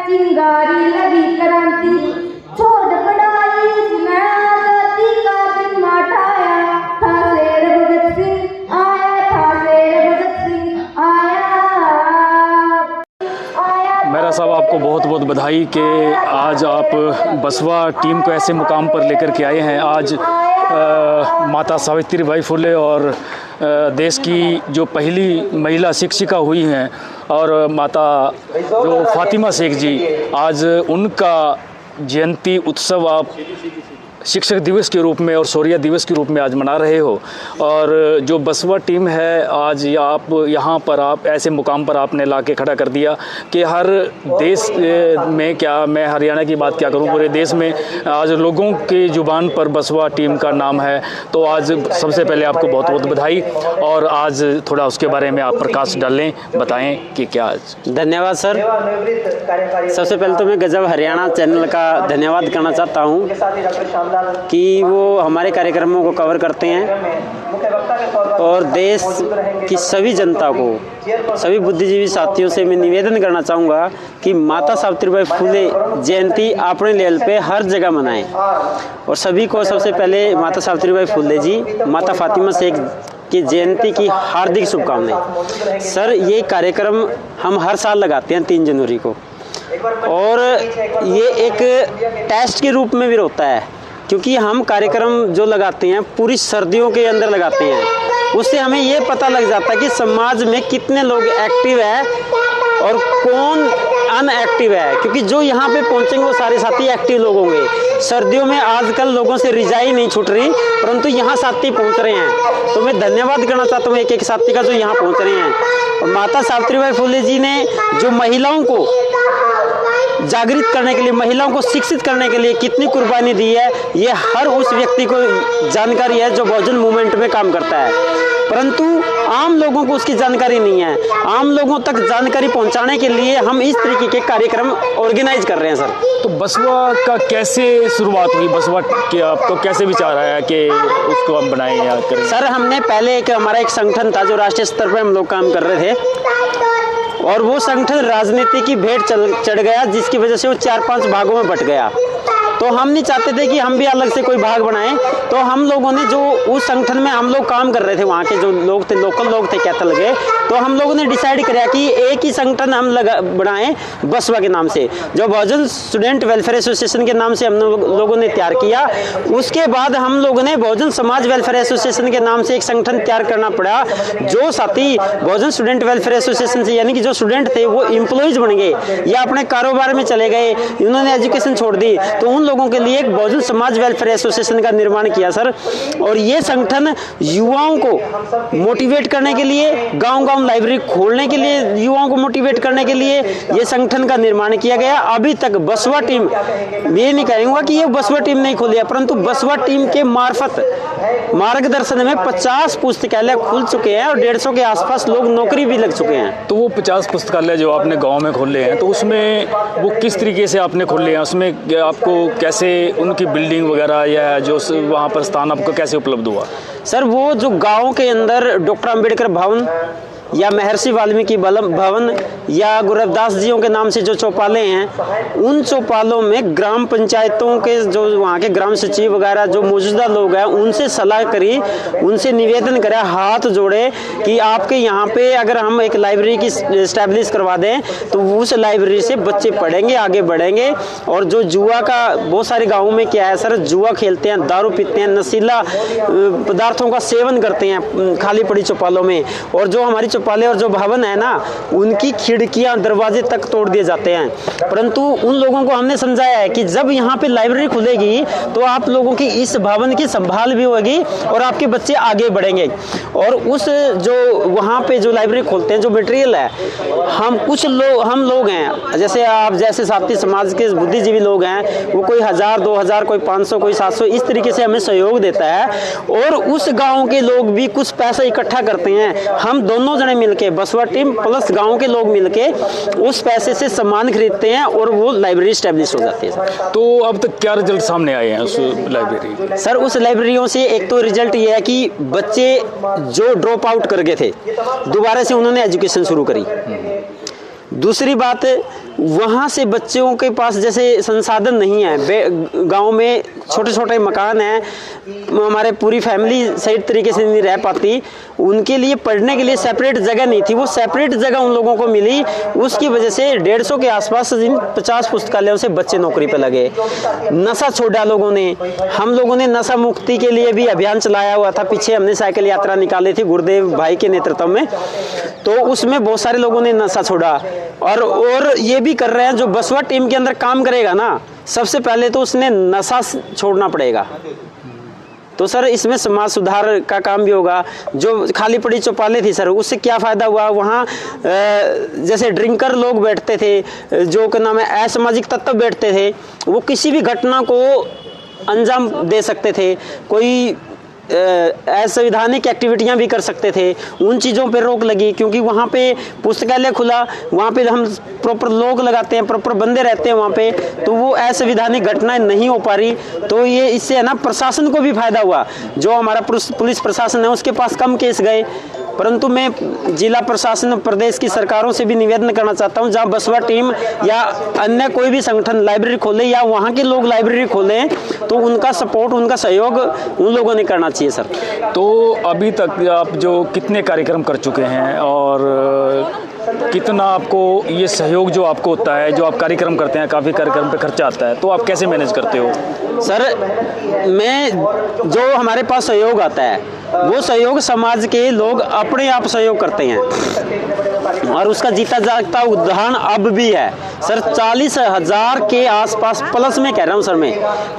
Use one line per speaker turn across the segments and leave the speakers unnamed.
चिंगारी लगी क्रांति, छोड़ पढ़ाई उसने आजादी का दिन माठाया था। शेर भगत सिंह आया था, शेर भगत सिंह आया।
मेहरा साहब, आपको बहुत बहुत बधाई कि आज आप बसवा टीम को ऐसे मुकाम पर लेकर के आए हैं। आज माता सावित्रीबाई फुले और देश की जो पहली महिला शिक्षिका हुई हैं और माता जो फातिमा शेख जी, आज उनका जयंती उत्सव आप शिक्षक दिवस के रूप में और शौर्य दिवस के रूप में आज मना रहे हो। और जो बसवा टीम है, आज आप यहाँ पर आप ऐसे मुकाम पर आपने ला के खड़ा कर दिया कि हर देश में, क्या मैं हरियाणा की बात क्या करूँ, पूरे देश में आज लोगों की ज़ुबान पर बसवा टीम का नाम है। तो आज सबसे पहले आपको बहुत बहुत बधाई, और आज थोड़ा उसके बारे में आप प्रकाश डालें, बताएँ कि क्या।
धन्यवाद सर। सबसे पहले तो मैं गजब हरियाणा चैनल का धन्यवाद करना चाहता हूँ कि वो हमारे कार्यक्रमों को कवर करते हैं और देश की सभी जनता को, सभी बुद्धिजीवी साथियों से मैं निवेदन करना चाहूँगा कि माता सावित्रीबाई फुले जयंती अपने लेवल पे हर जगह मनाएं। और सभी को सबसे पहले माता सावित्रीबाई फुले जी, माता फातिमा शेख की जयंती की हार्दिक शुभकामनाएं। सर, ये कार्यक्रम हम हर साल लगाते हैं 3 जनवरी को, और ये एक टेस्ट के रूप में भी होता है, क्योंकि हम कार्यक्रम जो लगाते हैं पूरी सर्दियों के अंदर लगाते हैं। उससे हमें ये पता लग जाता है कि समाज में कितने लोग एक्टिव है और कौन अनएक्टिव है, क्योंकि जो यहाँ पे पहुँचेंगे वो सारे साथी एक्टिव लोग होंगे। सर्दियों में आजकल लोगों से रिजाई नहीं छूट रही, परंतु यहाँ साथी पहुँच रहे हैं। तो मैं धन्यवाद करना चाहता हूँ एक एक साथी का जो यहाँ पहुँच रहे हैं। और माता सावित्रीबाई फुले जी ने जो महिलाओं को जागृत करने के लिए, महिलाओं को शिक्षित करने के लिए कितनी कुर्बानी दी है, ये हर उस व्यक्ति को जानकारी है जो बहुजन मूवमेंट में काम करता है, परंतु आम लोगों को उसकी जानकारी नहीं है। आम लोगों तक जानकारी पहुंचाने के लिए हम इस तरीके के कार्यक्रम ऑर्गेनाइज कर रहे हैं सर।
तो बसवा का कैसे शुरुआत हुई? बसवा के आपको कैसे विचार आया कि उसको हम बनाएं या करें?
सर, हमने पहले हमारा एक संगठन था जो राष्ट्रीय स्तर पर हम लोग काम कर रहे थे, और वो संगठन राजनीति की भेंट चढ़ गया, जिसकी वजह से वो 4-5 भागों में बट गया। तो हम नहीं चाहते थे कि हम भी अलग से कोई भाग बनाएं। तो हम लोगों ने जो उस संगठन में हम लोग काम कर रहे थे, वहाँ के जो लोग थे, लोकल लोग थे कहते लगे, तो हम लोगों ने डिसाइड किया कि एक ही संगठन हम बनाएं बसवा के नाम से, जो बहुजन स्टूडेंट वेलफेयर एसोसिएशन के नाम से हम लोगों ने तैयार किया। उसके बाद हम लोगों ने बहुजन समाज वेलफेयर एसोसिएशन के नाम से एक संगठन तैयार करना पड़ा। जो साथी बहुजन स्टूडेंट वेलफेयर एसोसिएशन से, यानी कि जो स्टूडेंट थे वो एम्प्लॉइज बन गए या अपने कारोबार में चले गए, उन्होंने एजुकेशन छोड़ दी, तो उन लोगों के लिए एक बहुजन समाज वेलफेयर एसोसिएशन का निर्माण किया सर। और ये संगठन युवाओं को मोटिवेट करने के लिए, गांव-गांव लाइब्रेरी खोलने के लिए, युवाओं को मोटिवेट करने के लिए ये संगठन का निर्माण किया गया। अभी तक बसवा टीम, ये नहीं कहूँगा कि ये बसवा टीम नहीं खोली है, परंतु बसवा टीम के मार्फत मार्गदर्शन में 50 पुस्तकालय खुल चुके हैं और 150 के आसपास लोग नौकरी भी लग चुके हैं।
तो वो 50 पुस्तकालय जो आपने गांव में खोले हैं, तो उसमें वो किस तरीके से आपने खोले हैं? उसमें आपको कैसे उनकी बिल्डिंग वगैरह या जो वहाँ पर स्थान आपको कैसे उपलब्ध हुआ?
सर, वो जो गांव के अंदर डॉक्टर अंबेडकर भवन या महर्षि वाल्मीकि भवन या गुरु रविदास जियों के नाम से जो चौपाले हैं, उन चौपालों में ग्राम पंचायतों के जो वहाँ के ग्राम सचिव वगैरह जो मौजूदा लोग हैं, उनसे सलाह करी, उनसे निवेदन करा, हाथ जोड़े कि आपके यहाँ पे अगर हम एक लाइब्रेरी की इस्टेब्लिश करवा दें तो उस लाइब्रेरी से बच्चे पढ़ेंगे, आगे बढ़ेंगे। और जो जुआ का बहुत सारे गाँवों में क्या है सर, जुआ खेलते हैं, दारू पीते हैं, नशीला पदार्थों का सेवन करते हैं खाली पड़ी चौपालों में। और जो हमारी चौपाले और जो भवन है ना, उनकी खिड़कियां दरवाजे तक तोड़ दिए जाते हैं। परंतु उन लोगों को हमने समझाया है कि जब यहाँ पे लाइब्रेरी खुलेगी तो आप लोगों की इस भवन की संभाल भी होगी और आपके बच्चे आगे बढ़ेंगे। और उस जो वहाँ पे जो लाइब्रेरी खोलते हैं, जो मटेरियल है, हम लोग हैं, जैसे आप जैसे साथी समाज के बुद्धिजीवी लोग हैं, वो कोई 1000, 2000, कोई 500, कोई 700 इस तरीके से हमें सहयोग देता है। और उस गाँव के लोग भी कुछ पैसा इकट्ठा करते हैं। हम दोनों जने मिलके, बसवा टीम प्लस गांव के लोग मिलके उस पैसे से सामान खरीदते हैं और वो लाइब्रेरी स्टैब्लिश हो जाती है सर।
तो अब तक क्या रिजल्ट सामने आए हैं उस लाइब्रेरी?
सर उस लाइब्रेरियों से एक तो रिजल्ट ये है कि बच्चे जो ड्रॉप आउट कर गए थे दोबारा से उन्होंने एजुकेशन शुरू करी। दूसरी बात, वहाँ से बच्चों के पास जैसे संसाधन नहीं है, गांव में छोटे छोटे मकान हैं, हमारे पूरी फैमिली सही तरीके से नहीं रह पाती, उनके लिए पढ़ने के लिए सेपरेट जगह नहीं थी, वो सेपरेट जगह उन लोगों को मिली। उसकी वजह से 150 के आसपास इन 50 पुस्तकालयों से बच्चे नौकरी पे लगे। नशा छोड़ा लोगों ने, हम लोगों ने नशा मुक्ति के लिए भी अभियान चलाया हुआ था, पीछे हमने साइकिल यात्रा निकाली थी गुरुदेव भाई के नेतृत्व में, तो उसमें बहुत सारे लोगों ने नशा छोड़ा। और ये भी कर रहे हैं, जो बसवा टीम के अंदर काम करेगा ना, सबसे पहले तो उसने नशा छोड़ना पड़ेगा। तो सर इसमें समाज सुधार का काम भी होगा। जो खाली पड़ी चौपालें थी सर, उससे क्या फ़ायदा हुआ? वहाँ जैसे ड्रिंकर लोग बैठते थे, जो क्या नाम है असामाजिक तत्व बैठते थे, वो किसी भी घटना को अंजाम दे सकते थे, कोई असंवैधानिक एक्टिविटियां भी कर सकते थे। उन चीज़ों पे रोक लगी क्योंकि वहाँ पे पुस्तकालय खुला, वहाँ पे हम प्रॉपर लोग लगाते हैं, प्रॉपर बंदे रहते हैं वहाँ पे, तो वो असंवैधानिक घटनाएं नहीं हो पा रही। तो ये इससे है ना प्रशासन को भी फायदा हुआ, जो हमारा पुलिस प्रशासन है उसके पास कम केस गए। परंतु मैं जिला प्रशासन प्रदेश की सरकारों से भी निवेदन करना चाहता हूं, जहां बसवा टीम या अन्य कोई भी संगठन लाइब्रेरी खोले या वहां के लोग लाइब्रेरी खोलें, तो उनका सपोर्ट, उनका सहयोग उन लोगों ने करना चाहिए सर।
तो अभी तक आप जो कितने कार्यक्रम कर चुके हैं और कितना आपको ये सहयोग जो आपको होता है, जो आप कार्यक्रम करते हैं, काफ़ी कार्यक्रम पे खर्चा आता है, तो आप कैसे मैनेज करते हो?
सर मैं जो हमारे पास सहयोग आता है वो सहयोग समाज के लोग अपने आप सहयोग करते हैं और उसका जीता जागता उदाहरण अब भी है सर। 40,000 के आसपास प्लस में कह रहा हूँ सर, मैं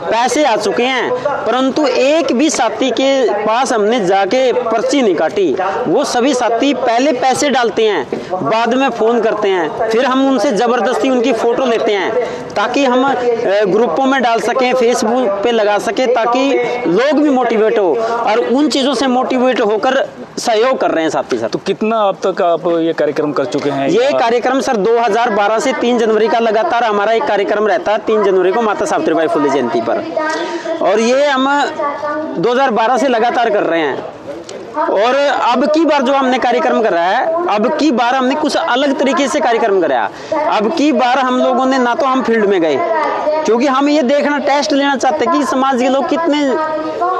पैसे आ चुके हैं, परंतु एक भी साथी के पास हमने जाके पर्ची नहीं काटी। वो सभी साथी पहले पैसे डालते हैं, बाद में फ़ोन करते हैं, फिर हम उनसे ज़बरदस्ती उनकी फ़ोटो लेते हैं ताकि हम ग्रुपों में डाल सकें, फेसबुक पे लगा सकें, ताकि लोग भी मोटिवेट हो और उन चीज़ों से मोटिवेट होकर सहयोग कर रहे हैं साथी सर।
तो कितना अब तक आप ये कार्यक्रम कर चुके हैं?
ये कार्यक्रम सर 2012 से 3 जनवरी का लगातार हमारा एक कार्यक्रम रहता है, 3 जनवरी को माता सावित्रीबाई फुले जयंती पर, और ये हम 2012 से लगातार कर रहे हैं। और अब की बार जो हमने कार्यक्रम करा है, अब की बार हमने कुछ अलग तरीके से कार्यक्रम कराया। अब की बार हम लोगों ने ना तो हम फील्ड में गए, क्योंकि हम ये देखना, टेस्ट लेना चाहते कि समाज के लोग कितने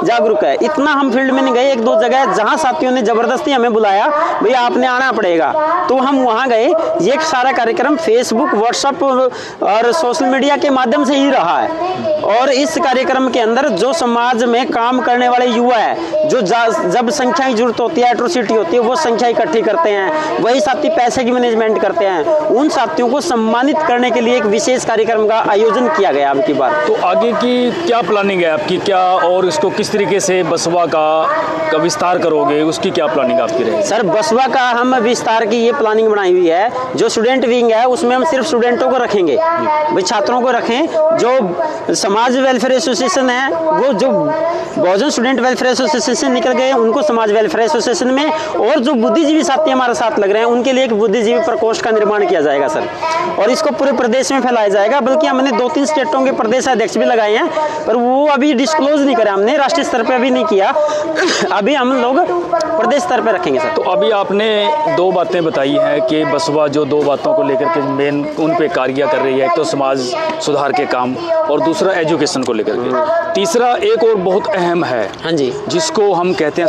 जागरूक है, इतना हम फील्ड में नहीं गए। 1-2 जगह जहां साथियों ने जबरदस्ती हमें बुलाया, भैया आपने आना पड़ेगा, तो हम वहां गए। ये सारा कार्यक्रम फेसबुक, व्हाट्सएप और सोशल मीडिया के माध्यम से ही रहा है। और इस कार्यक्रम के अंदर जो समाज में काम करने वाले युवा है, जो जब संख्या की जरूरत होती है, एट्रोसिटी होती है, वो संख्या इकट्ठी करते हैं, वही साथी पैसे की मैनेजमेंट करते हैं। उन साथियों को सम्मानित करने के लिए एक विशेष कार्यक्रम का आयोजन किया गया अब की बार।
तो आगे की क्या प्लानिंग है आपकी, क्या और इसको किस तरीके से बसवा का विस्तार करोगे, उसकी क्या प्लानिंग आपकी रहेगी?
सर बसवा का हम विस्तार की ये प्लानिंग बनाई हुई है, जो स्टूडेंट विंग है उसमें हम सिर्फ स्टूडेंटों को रखेंगे, भाई छात्रों को रखें। जो समाज वेलफेयर एसोसिएशन है, वो जो बहुजन स्टूडेंट वेलफेयर एसोसिएशन निकल गए उनको समाज वेलफेयर एसोसिएशन में, और जो बुद्धिजीवी साथी हमारे साथ लग रहे हैं उनके लिए एक बुद्धिजीवी प्रकोष्ठ का निर्माण किया जाएगा सर, और इसको पूरे प्रदेश में फैलाया जाएगा। बल्कि हमने 2-3 स्टेटों के प्रदेश अध्यक्ष भी लगाए हैं, पर वो अभी डिस्क्लोज नहीं करा हमने, राष्ट्रीय स्तर पे अभी नहीं किया। अभी हम लोग प्रदेश स्तर पे रखेंगे सर।
तो अभी आपने 2 बातें बताई हैं कि बसवा जो 2 बातों को लेकर के मेन उन पे कार्य कर रही है, एक तो समाज सुधार के काम और दूसरा एजुकेशन को लेकर के, तीसरा एक और बहुत अहम है,
हाँ जी,
जिसको हम कहते हैं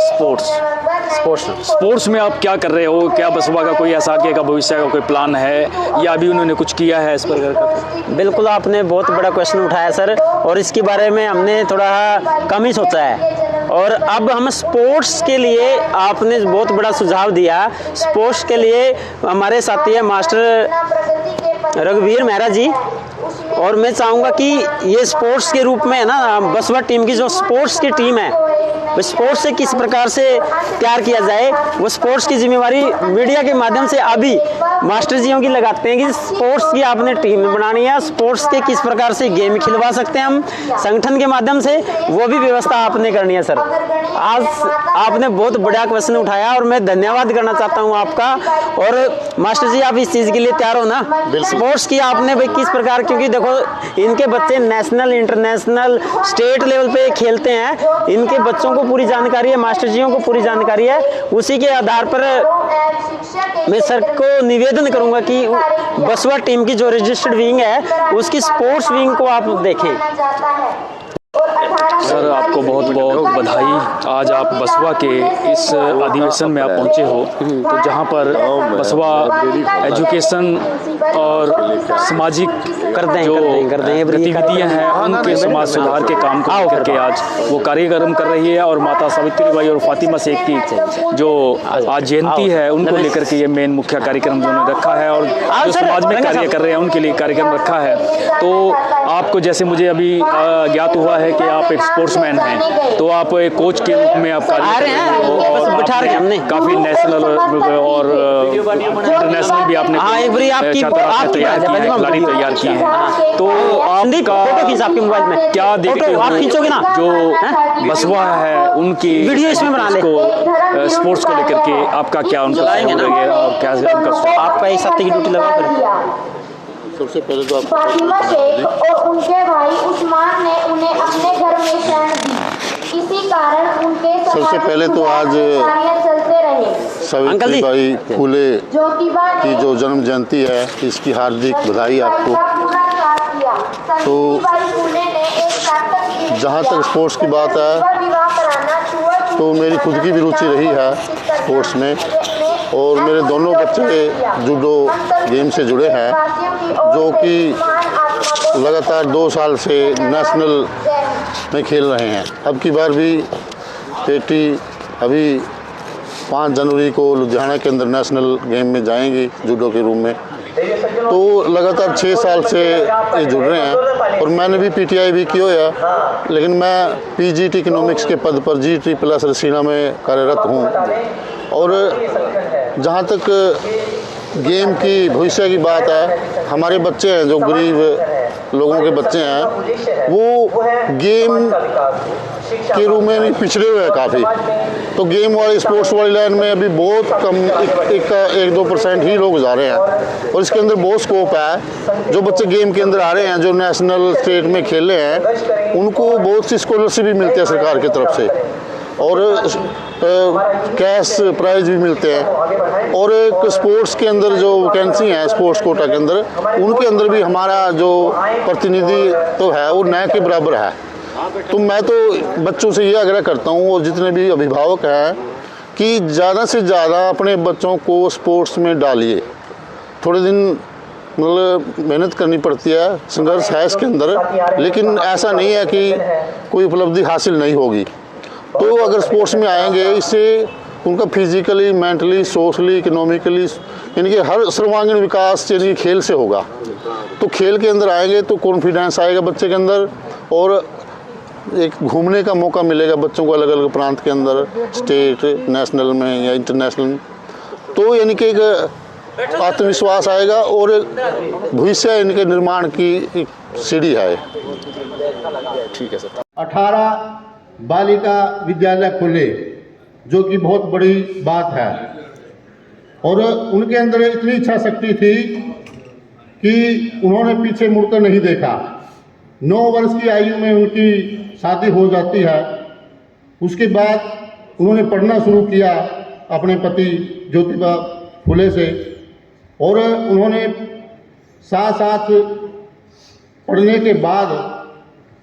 स्पोर्ट्स में आप क्या कर रहे हो? क्या बसवा का कोई ऐसा आगे का भविष्य का कोई प्लान है या अभी उन्होंने कुछ किया है इस पर?
बिल्कुल, आपने बहुत बड़ा क्वेश्चन उठाया सर, और इसके बारे में हमने थोड़ा कम ही सोचा है। और अब हम स्पोर्ट्स के लिए, आपने बहुत बड़ा सुझाव दिया, स्पोर्ट्स के लिए हमारे साथी है मास्टर रघुवीर मेहरा जी, और मैं चाहूँगा कि ये स्पोर्ट्स के रूप में है ना, बसवा टीम की जो स्पोर्ट्स की टीम है वो स्पोर्ट्स से किस प्रकार से तैयार किया जाए, वो स्पोर्ट्स की जिम्मेवारी मीडिया के माध्यम से अभी मास्टर जियों की लगाते हैं कि स्पोर्ट्स की आपने टीम बनानी है, स्पोर्ट्स के किस प्रकार से गेम खिलवा सकते हैं हम संगठन के माध्यम से, वो भी व्यवस्था आपने करनी है। सर आज आपने बहुत बड़ा क्वेश्चन उठाया और मैं धन्यवाद करना चाहता हूँ आपका। और मास्टर जी आप इस चीज़ के लिए तैयार हो ना, स्पोर्ट्स की आपने भाई किस प्रकार, क्योंकि देखो इनके बच्चे नेशनल इंटरनेशनल स्टेट लेवल पे खेलते हैं, इनके बच्चों को पूरी जानकारी है, मास्टर जियों को पूरी जानकारी है। उसी के आधार पर मैं सर को निवेदन करूंगा कि बसवा टीम की जो रजिस्टर्ड विंग है उसकी स्पोर्ट्स विंग को आप देखें।
सर आपको बहुत बहुत बधाई। आज आप बसवा के इस अधिवेशन में आप पहुंचे हो, तो जहां पर बसवा एजुकेशन और सामाजिक जो गतिविधियां हैं उनके समाज सुधार के काम को करके आज वो कार्यक्रम कर रही है। और माता सावित्री बाई और फातिमा शेख की जो आज जयंती है उनको लेकर के ये मेन मुख्य कार्यक्रम उन्होंने रखा है और जो समाज में कार्य कर रहे हैं उनके लिए कार्यक्रम रखा है। तो आपको जैसे मुझे अभी ज्ञात हुआ है कि आप एक स्पोर्ट्समैन हैं, तो आप एक कोच के रूप में आप कार्य कर रहे हैं, काफी नेशनल और इंटरनेशनल भी आपने तैयार किए हैं, खिलाड़ी तैयार किए हैं। तो आपकी मोबाइल में क्या देखते हो जो बसवा है उनकी वीडियो इसमें बना ले को स्पोर्ट्स को लेकर के आपका क्या उनका और क्या उनका
आपका एक सप्ताह की ड्यूटी लगा कर
सबसे पहले तो
फातिमा शेख और उनके भाई उस्मान ने उन्हें अपने घर में शरण दी। इसी कारण उनके
सबसे पहले तो आज
चलते रहे।
सावित्री बाई फुले की जो जन्म जयंती है इसकी हार्दिक बधाई आपको। तो जहाँ तक स्पोर्ट्स की बात है तो मेरी खुद की भी रुचि रही है स्पोर्ट्स में, और मेरे दोनों बच्चे जूडो गेम से जुड़े हैं जो कि लगातार 2 साल से नेशनल में खेल रहे हैं। अब की बार भी बेटी अभी 5 जनवरी को लुधियाना के अंदर नेशनल गेम में जाएंगी जूडो के रूम में। तो लगातार 6 साल से ये जुड़ रहे हैं और मैंने भी पीटीआई भी किया है, लेकिन मैं पीजीटी इकोनॉमिक्स के पद पर GT+ रसीना में कार्यरत हूँ। और जहाँ तक गेम की भविष्य की बात है, हमारे बच्चे हैं जो गरीब लोगों के बच्चे हैं वो गेम के रूप में भी पिछड़े हुए हैं काफ़ी। तो गेम वाली स्पोर्ट्स वाली लाइन में अभी बहुत कम 1-2% ही लोग जा रहे हैं और इसके अंदर बहुत स्कोप है। जो बच्चे गेम के अंदर आ रहे हैं जो नेशनल स्टेट में खेल रहे हैं उनको बहुत सी स्कॉलरशिप भी मिलती है सरकार की तरफ से और कैश प्राइज भी मिलते हैं। और एक स्पोर्ट्स के अंदर जो वैकेंसी है स्पोर्ट्स कोटा के अंदर उनके अंदर भी हमारा जो प्रतिनिधि तो है वो न के बराबर है। तो मैं तो बच्चों से ये आग्रह करता हूँ और जितने भी अभिभावक हैं कि ज़्यादा से ज़्यादा अपने बच्चों को स्पोर्ट्स में डालिए। थोड़े दिन मतलब मेहनत करनी पड़ती है, संघर्ष है इसके अंदर, लेकिन ऐसा नहीं है कि कोई उपलब्धि हासिल नहीं होगी। तो अगर स्पोर्ट्स में आएंगे इससे उनका फिजिकली, मेंटली, सोशली, इकोनॉमिकली यानी कि हर सर्वांगीण विकास यानी खेल से होगा। तो खेल के अंदर आएंगे तो कॉन्फिडेंस आएगा बच्चे के अंदर और एक घूमने का मौका मिलेगा बच्चों को अलग अलग प्रांत के अंदर, स्टेट, नेशनल में या इंटरनेशनल में। तो यानी कि एक आत्मविश्वास आएगा और भविष्य इनके निर्माण की एक सीढ़ी है।
ठीक है सर।
18 बालिका विद्यालय खुले जो कि बहुत बड़ी बात है और उनके अंदर इतनी इच्छा शक्ति थी कि उन्होंने पीछे मुड़कर नहीं देखा। 9 वर्ष की आयु में उनकी शादी हो जाती है। उसके बाद उन्होंने पढ़ना शुरू किया अपने पति ज्योतिबा फुले से और उन्होंने साथ साथ पढ़ने के बाद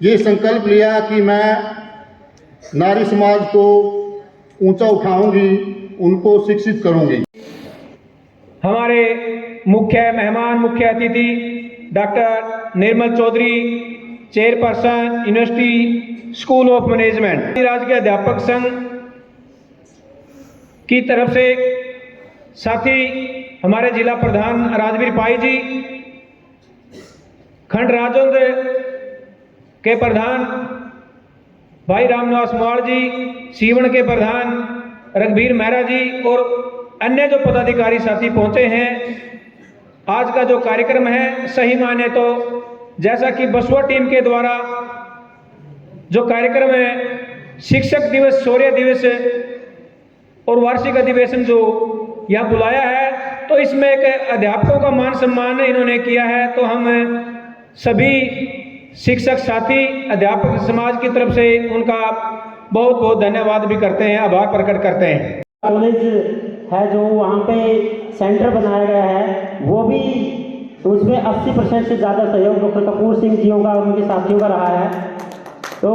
ये संकल्प लिया कि मैं नारी समाज को ऊंचा उठाऊंगी, उनको शिक्षित करूंगी।
हमारे मुख्य मेहमान, मुख्य अतिथि doctor Nirmal Chaudhary, chairperson university school of management, राज्य अध्यापक संघ की तरफ से, साथ ही हमारे जिला प्रधान राजवीर पाई जी, खंड राज्यों के प्रधान भाई रामनिवास मवाड़ जी, सीवण के प्रधान रघुवीर मेहरा जी और अन्य जो पदाधिकारी साथी पहुंचे हैं। आज का जो कार्यक्रम है, सही माने तो जैसा कि बसवा टीम के द्वारा जो कार्यक्रम है, शिक्षक दिवस, शौर्य दिवस और वार्षिक अधिवेशन जो यहाँ बुलाया है, तो इसमें एक अध्यापकों का मान सम्मान इन्होंने किया है। तो हम सभी शिक्षक साथी, अध्यापक समाज की तरफ से उनका बहुत बहुत धन्यवाद भी करते हैं, आभार प्रकट करते हैं।
कॉलेज है जो वहाँ पे सेंटर बनाया गया है, वो भी उसमें 80% से ज़्यादा सहयोग डॉक्टर कपूर सिंह जियों का और उनके साथियों का रहा है। तो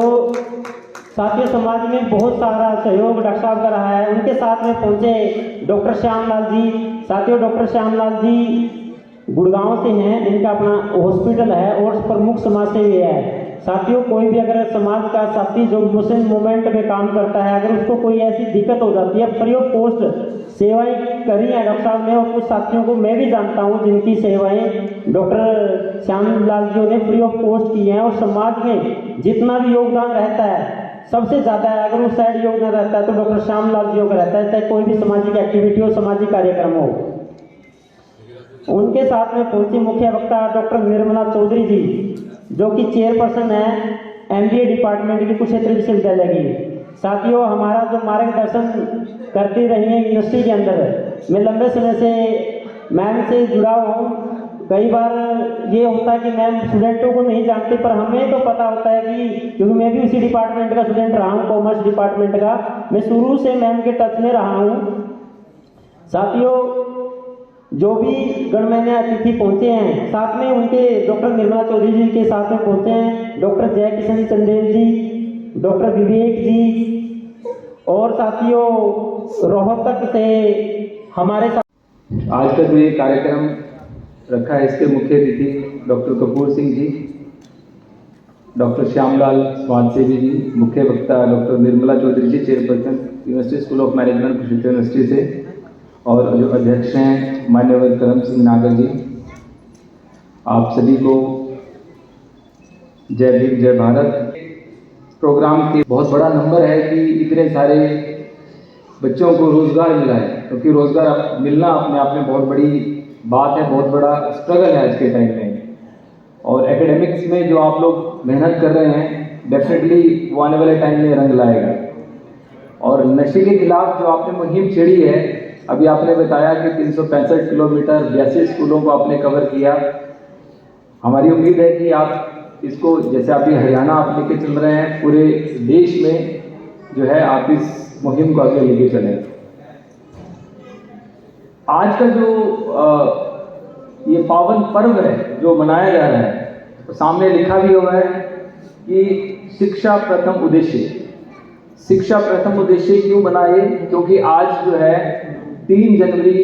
साथियों, समाज में बहुत सारा सहयोग डॉक्टर साहब का रहा है। उनके साथ में पहुँचे डॉक्टर श्यामलाल जी। साथियों, डॉक्टर श्यामलाल जी गुड़गांव से हैं, जिनका अपना हॉस्पिटल है और प्रमुख समाज सेवी है। साथियों, कोई भी अगर समाज का साथी जो मुस्लिम मूवमेंट में काम करता है, अगर उसको कोई ऐसी दिक्कत हो जाती है, फ्री ऑफ कॉस्ट सेवाएं करी हैं डॉक्टर साहब ने, और कुछ साथियों को मैं भी जानता हूं जिनकी सेवाएं डॉक्टर श्यामलाल जी ने फ्री ऑफ कॉस्ट की हैं। और समाज में जितना भी योगदान रहता है, सबसे ज़्यादा अगर उस साइड योगदान रहता है तो डॉक्टर श्यामलाल जी का रहता है, चाहे कोई भी सामाजिक एक्टिविटी हो, सामाजिक कार्यक्रम हो। उनके साथ में पहुंची मुख्य वक्ता डॉक्टर निर्मला चौधरी जी, जो कि चेयरपर्सन है MBA डिपार्टमेंट की कुरुक्षेत्र विश्वविद्यालय की। साथियों, हमारा जो मार्गदर्शन करती रही है यूनिवर्सिटी के अंदर, मैं लंबे समय से मैम से जुड़ा हूँ। कई बार ये होता है कि मैम स्टूडेंटों को नहीं जानते, पर हमें तो पता होता है कि, क्योंकि मैं भी उसी डिपार्टमेंट का स्टूडेंट रहा हूँ, कॉमर्स डिपार्टमेंट का। मैं शुरू से मैम के टच में रहा हूँ। साथियों, जो भी गणमान्य अतिथि पहुंचे हैं, साथ में उनके डॉक्टर निर्मला चौधरी जी के साथ में पहुंचे हैं डॉक्टर जय किशन चंदेल जी, डॉक्टर विवेक जी, और साथियों रोहतक से हमारे साथ
आज का जो ये कार्यक्रम रखा है, इसके मुख्य अतिथि डॉक्टर कपूर सिंह जी, डॉक्टर श्यामलाल स्वानसेवी जी, मुख्य वक्ता doctor Nirmala Chaudhary ji, chairperson university school of management Kurukshetra university से, और जो अध्यक्ष हैं मान्यवर करम सिंह नागर जी, आप सभी को जय भीम जय भारत। प्रोग्राम के बहुत बड़ा नंबर है कि इतने सारे बच्चों को रोज़गार मिला है, क्योंकि रोज़गार मिलना अपने आप में बहुत बड़ी बात है, बहुत बड़ा स्ट्रगल है आज के टाइम में। और एकेडमिक्स में जो आप लोग मेहनत कर रहे हैं, डेफिनेटली वो आने वाले टाइम में रंग लाएगा। और नशे के खिलाफ जो आपने मुहिम छेड़ी है, अभी आपने बताया कि 365 किलोमीटर 82 स्कूलों को आपने कवर किया। हमारी उम्मीद है कि आप इसको, जैसे अभी हरियाणा आप लेके चल रहे हैं, पूरे देश में जो है आप इस मुहिम को आगे लेके चलें। आज का जो ये पावन पर्व है जो मनाया जा रहा है, तो सामने लिखा भी हुआ है कि शिक्षा प्रथम उद्देश्य। शिक्षा प्रथम उद्देश्य क्यों बनाए? क्योंकि आज जो है 3 जनवरी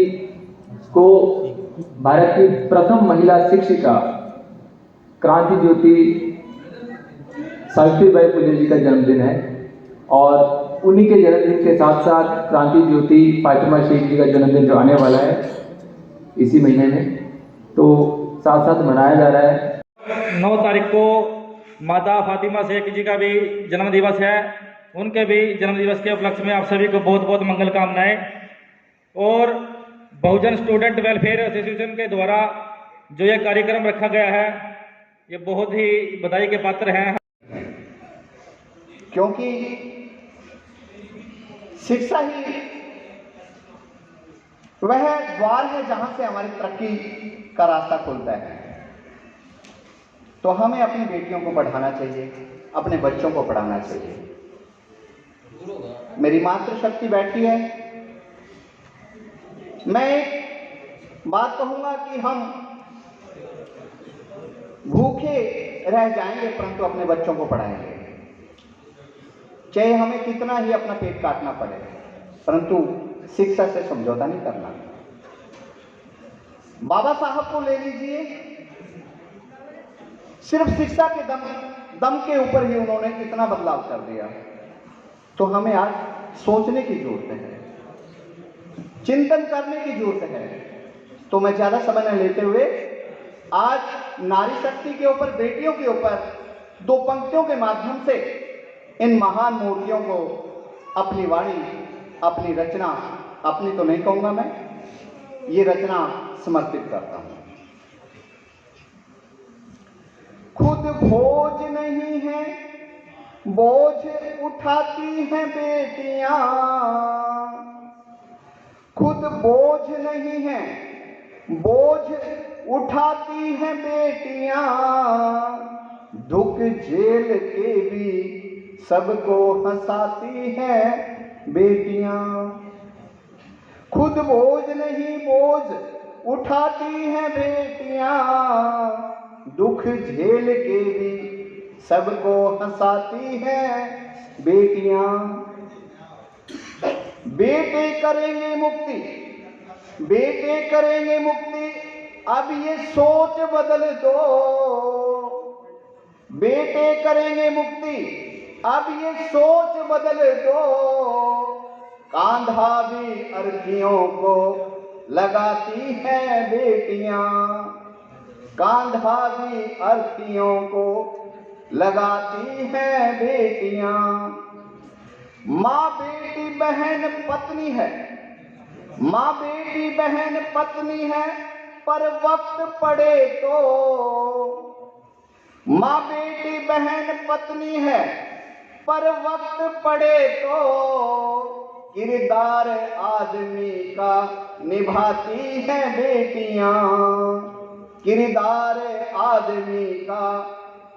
को भारत की प्रथम महिला शिक्षिका क्रांति ज्योति सावित्रीबाई फुले जी का जन्मदिन है, और उन्हीं के जन्मदिन के साथ साथ क्रांति ज्योति फातिमा शेख जी का जन्मदिन जो आने वाला है इसी महीने में, तो साथ साथ मनाया जा रहा है।
9 तारीख को माता फातिमा शेख जी का भी जन्म दिवस है। उनके भी जन्म दिवस के उपलक्ष्य में आप सभी को बहुत बहुत मंगल कामनाएं। और बहुजन स्टूडेंट वेलफेयर एसोसिएशन के द्वारा जो यह कार्यक्रम रखा गया है, ये बहुत ही बधाई के पात्र हैं,
क्योंकि शिक्षा ही वह द्वार है जहां से हमारी तरक्की का रास्ता खुलता है। तो हमें अपनी बेटियों को पढ़ाना चाहिए, अपने बच्चों को पढ़ाना चाहिए। मेरी मातृशक्ति बैठी है। मैं एक बात कहूंगा कि हम भूखे रह जाएंगे परंतु अपने बच्चों को पढ़ाएंगे, चाहे हमें कितना ही अपना पेट काटना पड़े, परंतु शिक्षा से समझौता नहीं करना। बाबा साहब को ले लीजिए, सिर्फ शिक्षा के दम के ऊपर ही उन्होंने कितना बदलाव कर दिया। तो हमें आज सोचने की जरूरत है, चिंतन करने की जरूरत है। तो मैं ज्यादा समय न लेते हुए आज नारी शक्ति के ऊपर, बेटियों के ऊपर 2 पंक्तियों के माध्यम से इन महान मूर्तियों को अपनी वाणी, अपनी रचना, अपनी तो नहीं कहूंगा मैं, ये रचना समर्पित करता हूं। खुद बोझ नहीं है, बोझ उठाती हैं बेटियां। खुद बोझ नहीं है, बोझ उठाती हैं बेटियां। दुख झेल के भी सबको हंसाती हैं बेटियां। खुद बोझ नहीं, बोझ उठाती हैं बेटियां। दुख झेल के भी सबको हंसाती हैं बेटियां। बेटे करेंगे मुक्ति, बेटे करेंगे मुक्ति, अब ये सोच बदल दो। बेटे करेंगे मुक्ति, अब ये सोच बदल दो। कांधा भी अर्थियों को लगाती है बेटियां। कांधा भी अर्थियों को लगाती है बेटियां। माँ बेटी बहन पत्नी है, माँ बेटी बहन पत्नी है, पर वक्त पड़े तो। माँ बेटी बहन पत्नी है, पर वक्त पड़े तो। किरदार आदमी का निभाती है बेटियां। किरदार आदमी का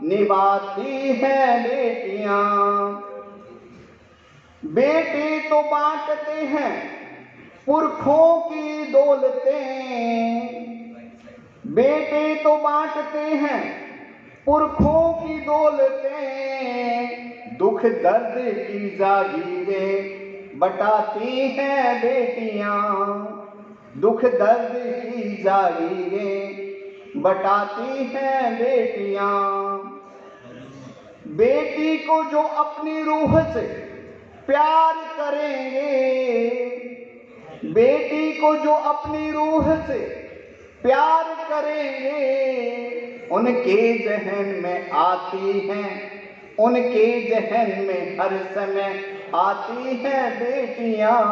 निभाती है बेटियां। बेटे तो बांटते हैं पुरखों की दौलतें। बेटे तो बांटते हैं पुरखों की दौलतें। दुख दर्द की जागीरें बटाती हैं बेटियां। दुख दर्द की जागीरें बटाती हैं बेटियां। बेटी को जो अपनी रूह से प्यार करेंगे, बेटी को जो अपनी रूह से प्यार करेंगे, उनके जहन में आती हैं, उनके जहन में हर समय आती हैं बेटियां।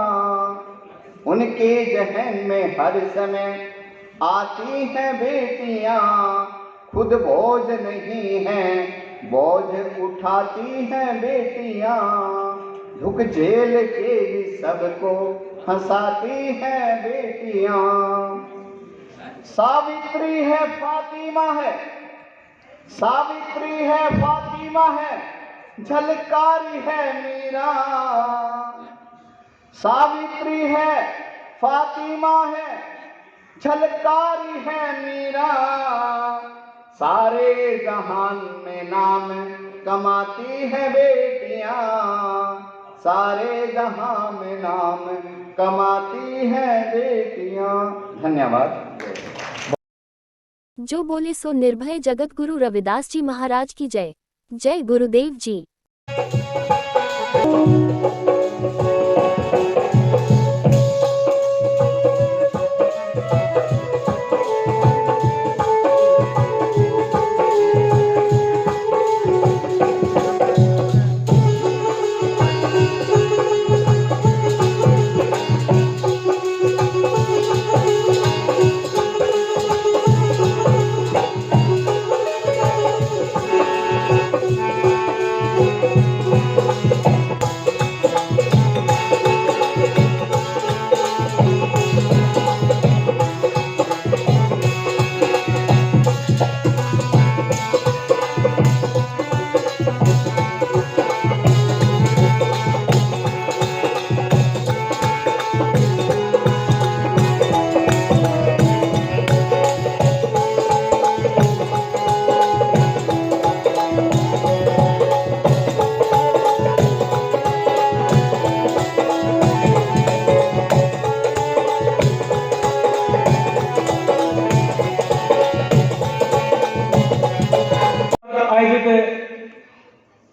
उनके जहन में हर समय आती हैं बेटियां। खुद बोझ नहीं हैं, बोझ उठाती हैं बेटियां। दुख झेल के भी सबको हंसाती हैं बेटियां। सावित्री है फातिमा है, सावित्री है फातिमा है, झलकारी है मीरा। सावित्री है फातिमा है, झलकारी है मीरा। सारे जहान में नाम कमाती है बेटियां। सारे जहां में नाम कमाती है बेटियां। धन्यवाद।
जो बोले सो निर्भय। जगत गुरु रविदास जी महाराज की जय। जय गुरुदेव जी।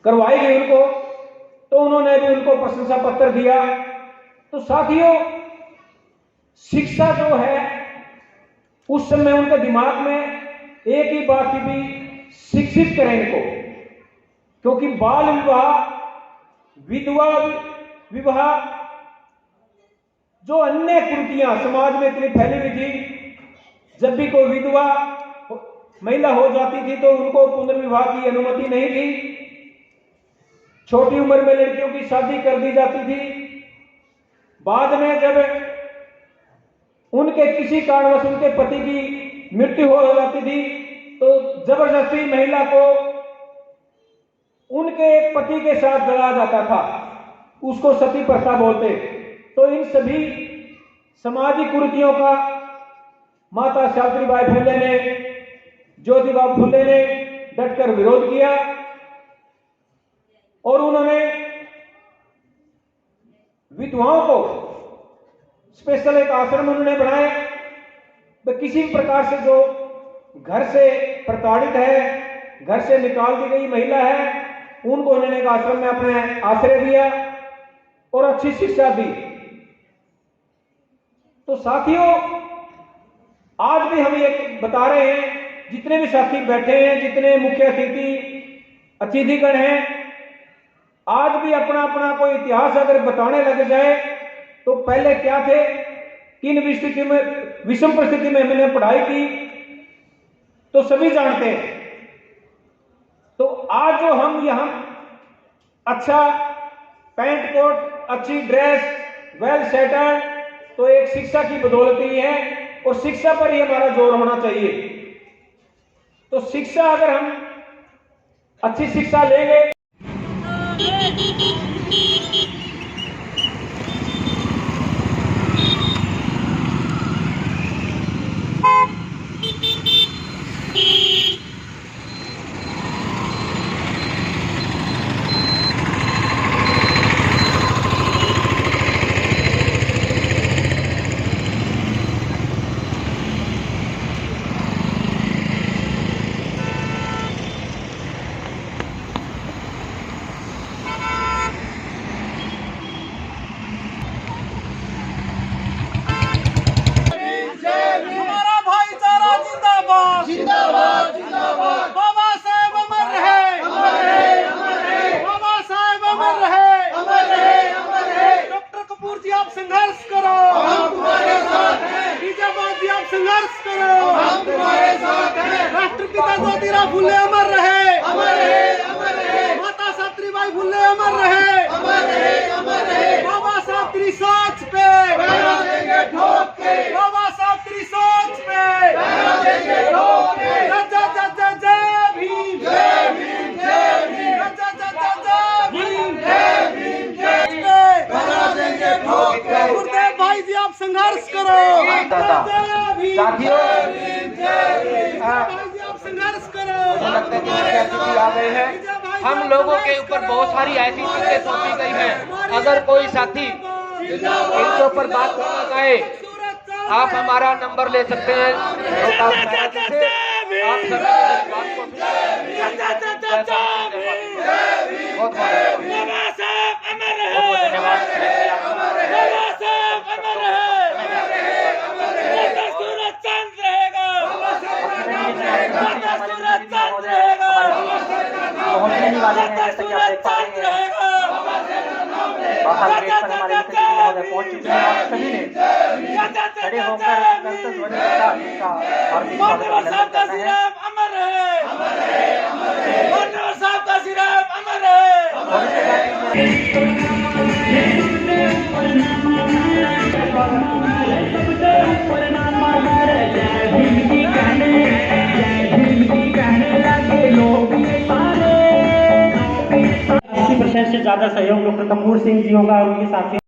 करवाई गई उनको, तो उन्होंने भी उनको प्रशंसा पत्र दिया। तो साथियों, शिक्षा जो है उस समय उनके दिमाग में एक ही बात थी भी शिक्षित करें इनको, क्योंकि बाल विवाह विधवा विवाह, जो अन्य कुरीतियां समाज में इतनी फैली हुई थी, जब भी कोई विधवा महिला हो जाती थी तो उनको पुनर्विवाह की अनुमति नहीं थी। छोटी उम्र में लड़कियों की शादी कर दी जाती थी। बाद में जब उनके किसी कारणवश उनके पति की मृत्यु हो जाती थी तो जबरदस्ती महिला को उनके पति के साथ जलाया जाता था, उसको सती प्रथा बोलते। तो इन सभी सामाजिक कुरीतियों का माता सावित्रीबाई फुले ने, ज्योतिबा फुले ने डटकर विरोध किया और उन्होंने विधवाओं को स्पेशल एक आश्रम उन्होंने बनाया। तो किसी भी प्रकार से जो घर से प्रताड़ित है, घर से निकाल दी गई महिला है, उनको उन्होंने एक आश्रम में अपने आश्रय दिया और अच्छी शिक्षा दी। तो साथियों, आज भी हम ये बता रहे हैं, जितने भी साथी बैठे हैं, जितने मुख्य अतिथिगण हैं, आज भी अपना अपना कोई इतिहास अगर बताने लग जाए तो पहले क्या थे, किन विषम परिस्थिति में हमने पढ़ाई की, तो सभी जानते हैं। तो आज जो हम यहां अच्छा पैंट कोट, अच्छी ड्रेस, वेल सेटल्ड, तो एक शिक्षा की बदौलत ही है और शिक्षा पर ही हमारा जोर होना चाहिए। तो शिक्षा, अगर हम अच्छी शिक्षा लेंगे, राष्ट्रपिता ज्योतिराव फुले अमर रहे, माता सावित्रीबाई फुले अमर रहे, बाबा साहब तेरी सोच पे, बाबा साहब तेरी सोच पे, जय भीम, जय भीम, जय भीम, गुरुदेव भाई जी आप संघर्ष करो, संघर्ष करो।
आ गए हैं, हम लोगों के ऊपर बहुत सारी ऐसी चीजें सौंपी गई हैं। अगर कोई साथी इनके ऊपर बात करना चाहे, आप हमारा नंबर ले सकते हैं। आप सभी बात को पहुंचने वाले हैं, जैसे कि आप देख पा रहे हैं बाहर गेट पर हमारे मुख्य महोदय पहुंच चुके हैं और सभी ने खड़े होकर गणतंत्र ध्वनि के साथ इसका हार्दिक स्वागत करना है। से ज्यादा सहयोग डॉक्टर कपूर सिंह जी होगा और उनके साथी।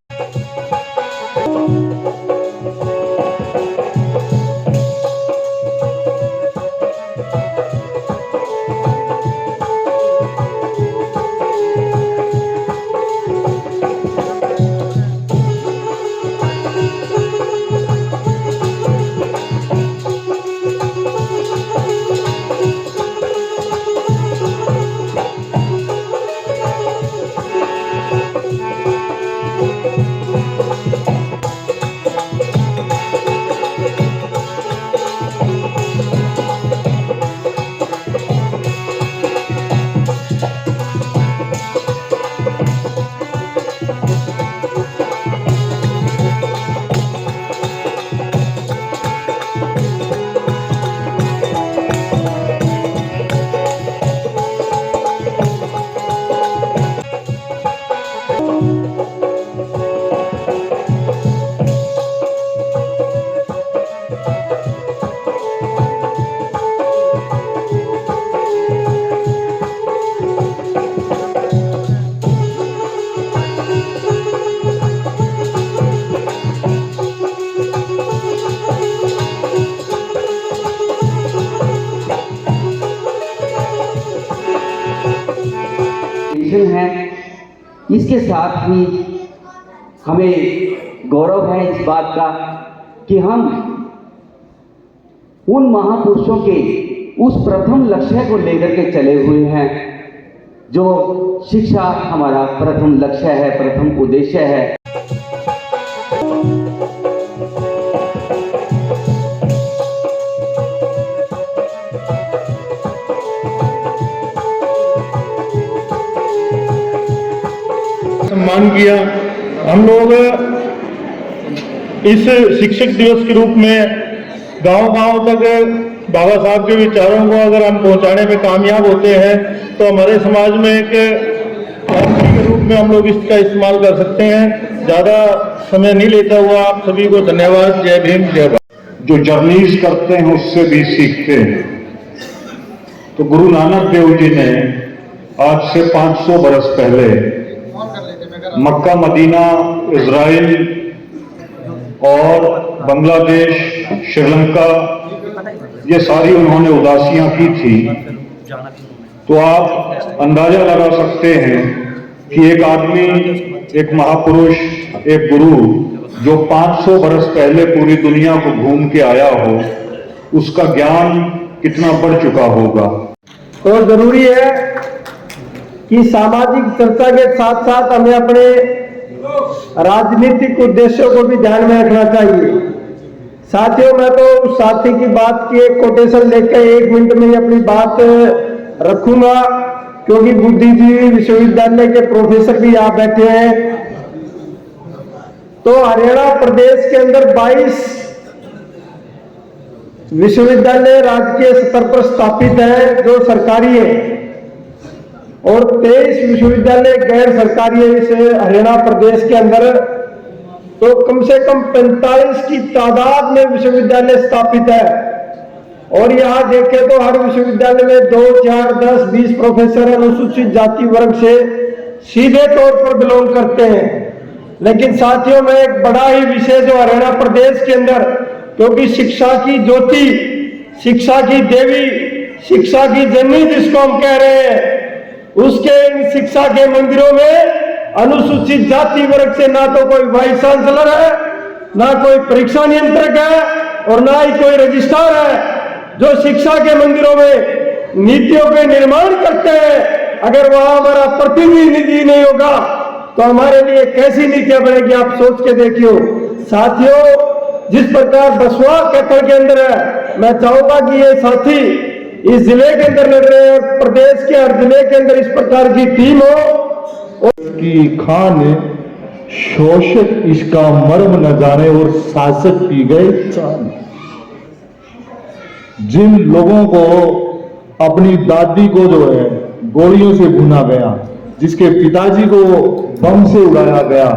एजुकेशन है। इसके साथ ही हमें गौरव है इस बात का कि हम उन महापुरुषों के उस प्रथम लक्ष्य को लेकर के चले हुए हैं, जो शिक्षा हमारा प्रथम लक्ष्य है, प्रथम उद्देश्य है।
सम्मान किया। हम लोग इस शिक्षक दिवस के रूप में गांव-गांव तक बाबा साहब के विचारों को अगर हम पहुंचाने में कामयाब होते हैं तो हमारे समाज में एक क्रांति के रूप में हम लोग इसका इस्तेमाल कर सकते हैं। ज़्यादा समय नहीं लेता हुआ आप सभी को धन्यवाद। जय भीम, जय भारत।
जो जर्नीज करते हैं उससे भी सीखते हैं। तो गुरु नानक देव जी ने आज से 500 बरस पहले मक्का, मदीना, इजराइल और बांग्लादेश, श्रीलंका, ये सारी उन्होंने उदासियां की थी। तो आप अंदाजा लगा सकते हैं कि एक आदमी, एक महापुरुष, एक गुरु जो 500 बरस पहले पूरी दुनिया को घूम के आया हो, उसका ज्ञान कितना बढ़ चुका होगा।
और जरूरी है कि सामाजिक चर्चा के साथ साथ हमें अपने राजनीतिक उद्देश्यों को भी ध्यान में रखना चाहिए। साथियों, मैं तो उस साथी की बात की एक कोटेशन लेकर 1 मिनट में ही अपनी बात रखूंगा, क्योंकि बुद्धिजीवी विश्वविद्यालय के प्रोफेसर भी यहाँ बैठे हैं। तो हरियाणा प्रदेश के अंदर 22 विश्वविद्यालय राजकीय स्तर पर स्थापित है जो सरकारी है, और 23 विश्वविद्यालय गैर सरकारी है इस हरियाणा प्रदेश के अंदर। तो कम से कम 45 की तादाद में विश्वविद्यालय स्थापित है। और यहाँ देखें तो हर विश्वविद्यालय में 2, 4, 10, 20 प्रोफेसर अनुसूचित जाति वर्ग से सीधे तौर पर बिलोंग करते हैं। लेकिन साथियों में एक बड़ा ही विषय जो हरियाणा प्रदेश के अंदर, क्योंकि शिक्षा की ज्योति, शिक्षा की देवी, शिक्षा की जननी जिसको हम कह रहे हैं, उसके इन शिक्षा के मंदिरों में अनुसूचित जाति वर्ग से ना तो कोई वाइस चांसलर है, ना कोई परीक्षा नियंत्रक है, और ना ही कोई रजिस्ट्रार है जो शिक्षा के मंदिरों में नीतियों के निर्माण करते हैं। अगर वहां हमारा प्रतिनिधि नहीं होगा तो हमारे लिए कैसी नीतियां बनेगी, आप सोच के देखियो। साथियों, जिस प्रकार बसवा कैथल के अंदर है, मैं चाहूंगा कि ये साथी इस जिले के अंदर लग रहे हैं, प्रदेश के हर जिले के अंदर इस प्रकार की टीम हो।
की खान शोषक इसका मर्म न जाने और शासक पी गए चान। जिन लोगों को अपनी दादी को जो है गोलियों से भुना गया, जिसके पिताजी को बम से उड़ाया गया,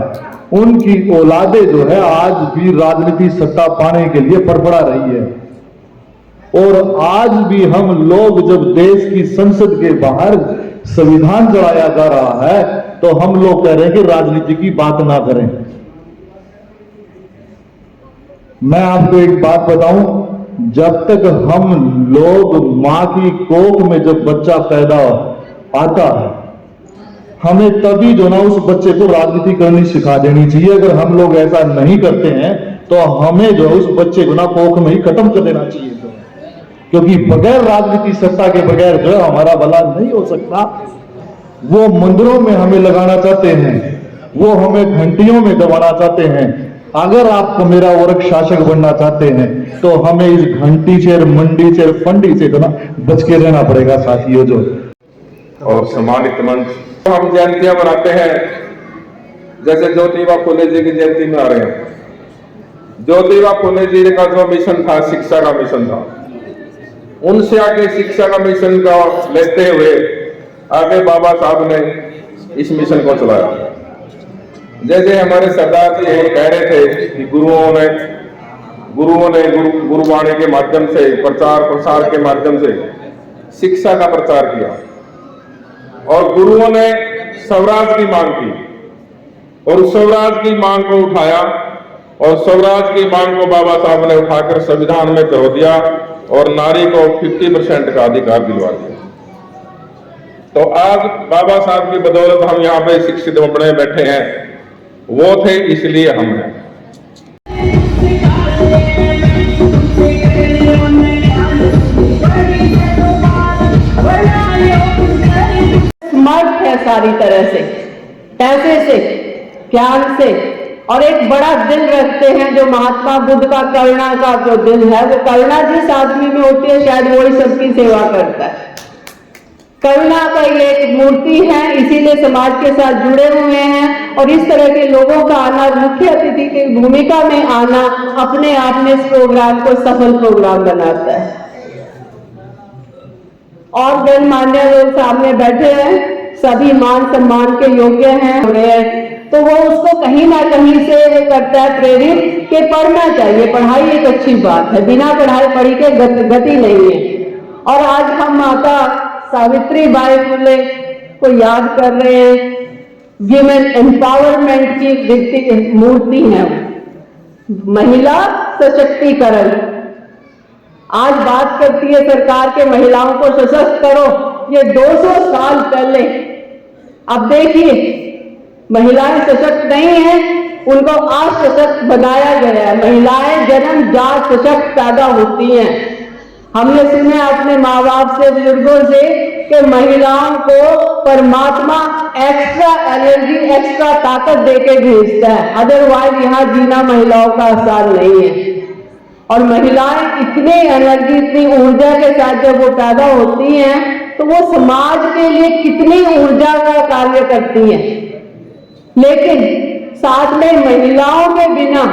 उनकी औलादे जो है आज भी राजनीति सत्ता पाने के लिए फड़फड़ा रही है। और आज भी हम लोग जब देश की संसद के बाहर संविधान चढ़ाया जा रहा है तो हम लोग कह रहे हैं कि राजनीति की बात ना करें। मैं आपको एक बात बताऊं, जब तक हम लोग मां की कोख में जब बच्चा पैदा आता है, हमें तभी जो ना उस बच्चे को राजनीति करनी सिखा देनी चाहिए। अगर हम लोग ऐसा नहीं करते हैं तो हमें जो उस बच्चे को ना कोख में ही खत्म कर देना चाहिए, क्योंकि बगैर राजनीति सत्ता के बगैर जो है हमारा भला नहीं हो सकता। वो मंदिरों में हमें लगाना चाहते हैं, वो हमें घंटियों में दबाना चाहते हैं। अगर आपको मेरा वर्ग शासक बनना चाहते हैं तो हमें इस घंटी से, मंडी से, फंडी से ना बच के रहना पड़ेगा साथियों। जो
और सम्मानित मंच, हम जयंतियां मनाते हैं, जैसे ज्योतिबा फुले जी की जयंती मना रहे हैं। ज्योतिबा फुले जी का जो मिशन था, शिक्षा का मिशन था, उनसे आगे शिक्षा का मिशन का लेते हुए आगे बाबा साहब ने इस मिशन को चलाया। जैसे हमारे सरदार जी कह रहे थे कि गुरुओं ने गुरुवाणी के माध्यम से, प्रचार प्रसार के माध्यम से शिक्षा का प्रचार किया, और गुरुओं ने स्वराज की मांग की, और स्वराज की मांग को उठाया, और स्वराज की मांग को बाबा साहब ने उठाकर संविधान में पिरो दिया और नारी को 50% का अधिकार दिलवा दिया। तो आज बाबा साहब की बदौलत हम यहाँ पे शिक्षित बने बैठे हैं, वो थे इसलिए हम हैं।
स्मार्ट है सारी तरह से, पैसे से, ज्ञान से, और एक बड़ा दिल रखते हैं जो महात्मा बुद्ध का करुणा का जो दिल है, वो करुणा जिस आदमी में होती है शायद वही सबकी सेवा करता है। करुणा का ये एक मूर्ति है, इसीलिए समाज के साथ जुड़े हुए हैं, और इस तरह के लोगों का आना, मुख्य अतिथि की भूमिका में आना अपने आप में इस प्रोग्राम को सफल प्रोग्राम बनाता है। और गणमान्य लोग सामने बैठे हैं, सभी मान सम्मान के योग्य हैं, तो वो उसको कहीं ना कहीं से करता है प्रेरित कि पढ़ना चाहिए। पढ़ाई एक अच्छी बात है, बिना पढ़ाई पढ़ी के गति नहीं है। और आज हम माता सावित्री बाई फुले को याद कर रहे हैं। विमेन एम्पावरमेंट की मूर्ति है, महिला सशक्तिकरण। आज बात करती है सरकार के महिलाओं को सशक्त करो, ये 200 साल पहले। अब देखिए महिलाएं सशक्त नहीं हैं, उनको आज सशक्त बनाया गया है। महिलाएं जन्मजात सशक्त पैदा होती हैं। हमने सुने अपने माँ बाप से, बुजुर्गों से, कि महिलाओं को परमात्मा एक्स्ट्रा एनर्जी, एक्स्ट्रा ताकत देके भेजता है, अदरवाइज यहाँ जीना महिलाओं का आसान नहीं है। और महिलाएं इतनी एनर्जी, इतनी ऊर्जा के साथ जब वो पैदा होती हैं तो वो समाज के लिए कितनी ऊर्जा का कार्य करती हैं। लेकिन साथ में महिलाओं के बिना,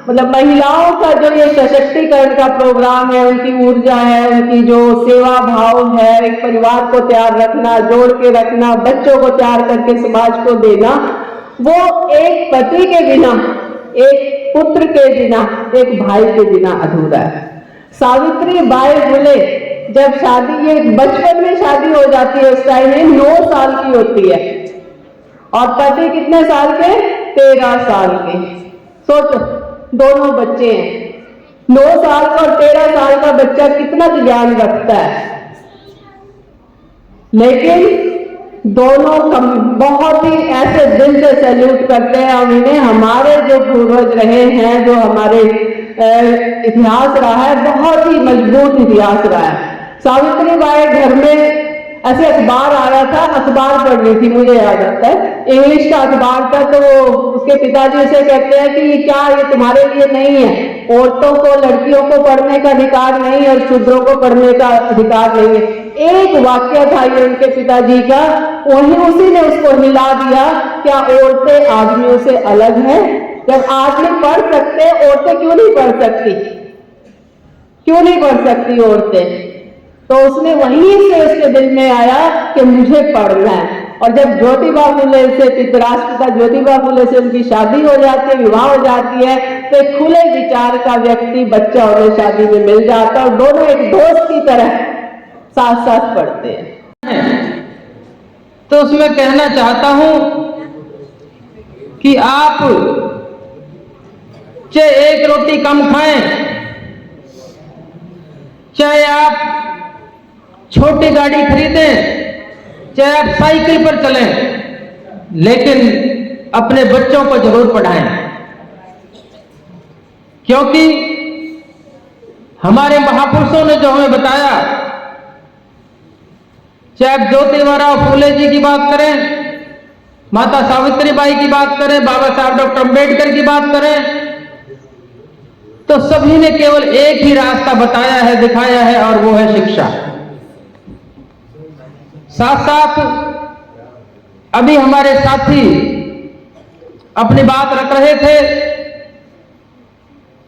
मतलब महिलाओं का जो ये सशक्तिकरण का प्रोग्राम है, उनकी ऊर्जा है, उनकी जो सेवा भाव है, एक परिवार को तैयार रखना, जोड़ के रखना, बच्चों को तैयार करके समाज को देना, वो एक पति के बिना, एक पुत्र के बिना, एक भाई के बिना अधूरा है। सावित्री बाई फुले जब शादी, ये बचपन में शादी हो जाती है, उस टाइम में 9 साल की होती है, और पति कितने साल के? 13 साल के। सोचो, दोनों बच्चे हैं। 9 साल का और 13 साल का बच्चा कितना ज्ञान रखता है, लेकिन दोनों बहुत ही ऐसे दिल से सैल्यूट करते हैं हम इन्हें। हमारे जो पूर्वज रहे हैं, जो हमारे इतिहास रहा है, बहुत ही मजबूत इतिहास रहा है। सावित्री बाई घर में ऐसे अखबार आ रहा था, अखबार पढ़ रही थी, मुझे याद आता है, इंग्लिश का अखबार था। तो उसके पिताजी से कहते हैं कि क्या ये तुम्हारे लिए नहीं है, औरतों को, लड़कियों को पढ़ने का अधिकार नहीं है और शूद्रों को पढ़ने का अधिकार नहीं है। एक वाक्य था ये उनके पिताजी का, वही उसी ने उसको हिला दिया। क्या औरतें आदमियों से अलग हैं? जब आदमी पढ़ सकते, औरतें क्यों नहीं पढ़ सकती? क्यों नहीं पढ़ सकती औरतें? तो उसने वहीं से उसके दिल में आया कि मुझे पढ़ना है। और जब ज्योतिबा फुले से, राष्ट्रपिता ज्योतिबा फुले से उनकी शादी हो जाती है, विवाह हो जाती है, तो एक खुले विचार का व्यक्ति बच्चा उन्हें शादी में मिल जाता है, और दोनों एक दोस्त की तरह साथ साथ पढ़ते हैं।
तो उसमें कहना चाहता हूं कि आप चाहे एक रोटी कम खाएं, चाहे आप छोटी गाड़ी खरीदें, चाहे आप साइकिल पर चलें, लेकिन अपने बच्चों को जरूर पढ़ाएं। क्योंकि हमारे महापुरुषों ने जो हमें बताया, चाहे आप ज्योतिबा फुले जी की बात करें, माता सावित्री बाई की बात करें, बाबा साहब डॉक्टर अंबेडकर की बात करें, तो सभी ने केवल एक ही रास्ता बताया है, दिखाया है, और वो है शिक्षा। साथ साथ अभी हमारे साथी अपनी बात रख रहे थे,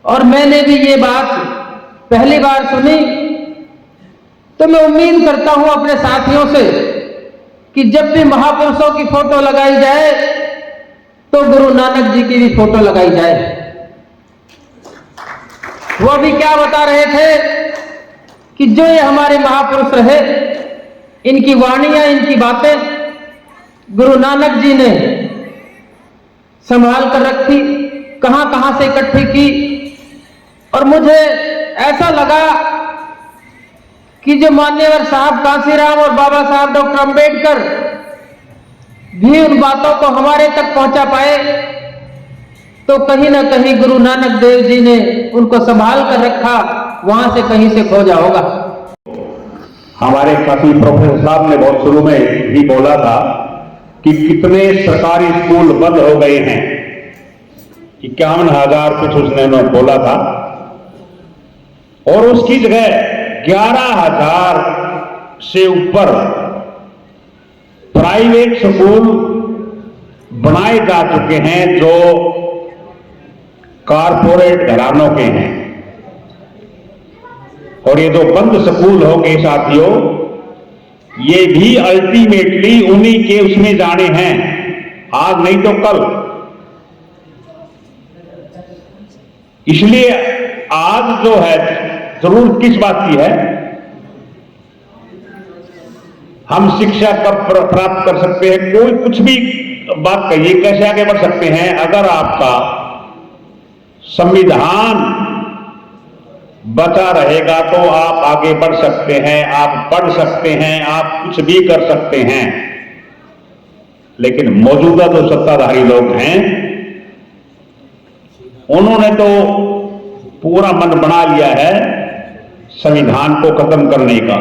और मैंने भी ये बात पहली बार सुनी, तो मैं उम्मीद करता हूं अपने साथियों से कि जब भी महापुरुषों की फोटो लगाई जाए तो गुरु नानक जी की भी फोटो लगाई जाए। वो भी क्या बता रहे थे कि जो ये हमारे महापुरुष रहे, इनकी वाणियां, इनकी बातें गुरु नानक जी ने संभाल कर रखी, कहां कहां से इकट्ठी की। और मुझे ऐसा लगा कि जो मान्यवर साहब कांसीराम और बाबा साहब डॉक्टर अंबेडकर भी उन बातों को हमारे तक पहुंचा पाए, तो कहीं ना कहीं गुरु नानक देव जी ने उनको संभाल कर रखा, वहां से कहीं से खोजा होगा।
हमारे काफी प्रोफेसर साहब ने बहुत शुरू में भी बोला था कि कितने सरकारी स्कूल बंद हो गए हैं, 51,000 कुछ उसने बोला था, और उसकी जगह 11,000 से ऊपर प्राइवेट स्कूल बनाए जा चुके हैं जो कारपोरेट घरानों के हैं। और ये जो बंद स्कूल हो गए साथियों, ये भी अल्टीमेटली उन्हीं के उसमें जाने हैं, आज नहीं तो कल। इसलिए आज जो है जरूरत किस बात की है, हम शिक्षा कब प्राप्त कर सकते हैं, कोई कुछ भी बात कहिए, कैसे आगे बढ़ सकते हैं, अगर आपका संविधान बचा रहेगा तो आप आगे बढ़ सकते हैं, आप पढ़ सकते हैं, आप कुछ भी कर सकते हैं। लेकिन मौजूदा जो सत्ताधारी लोग हैं, उन्होंने तो पूरा मन बना लिया है संविधान को खत्म करने का।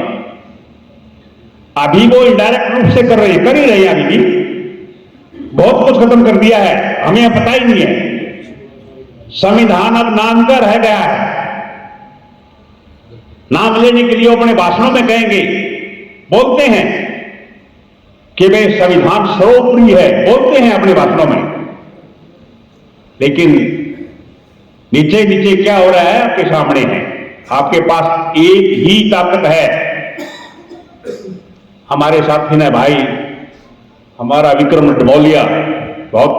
अभी वो इनडायरेक्ट रूप से कर रहे हैं, कर ही रहे हैं, अभी भी बहुत कुछ खत्म कर दिया है, हमें पता ही नहीं है। संविधान अब नाम का रह गया है, नाम लेने के लिए अपने भाषणों में कहेंगे, बोलते हैं कि वे संविधान सर्वोपरि है, बोलते हैं अपने भाषणों में, लेकिन नीचे नीचे क्या हो रहा है आपके सामने है। आपके पास एक ही ताकत है। हमारे साथी ने भाई, हमारा विक्रम डमोलिया बहुत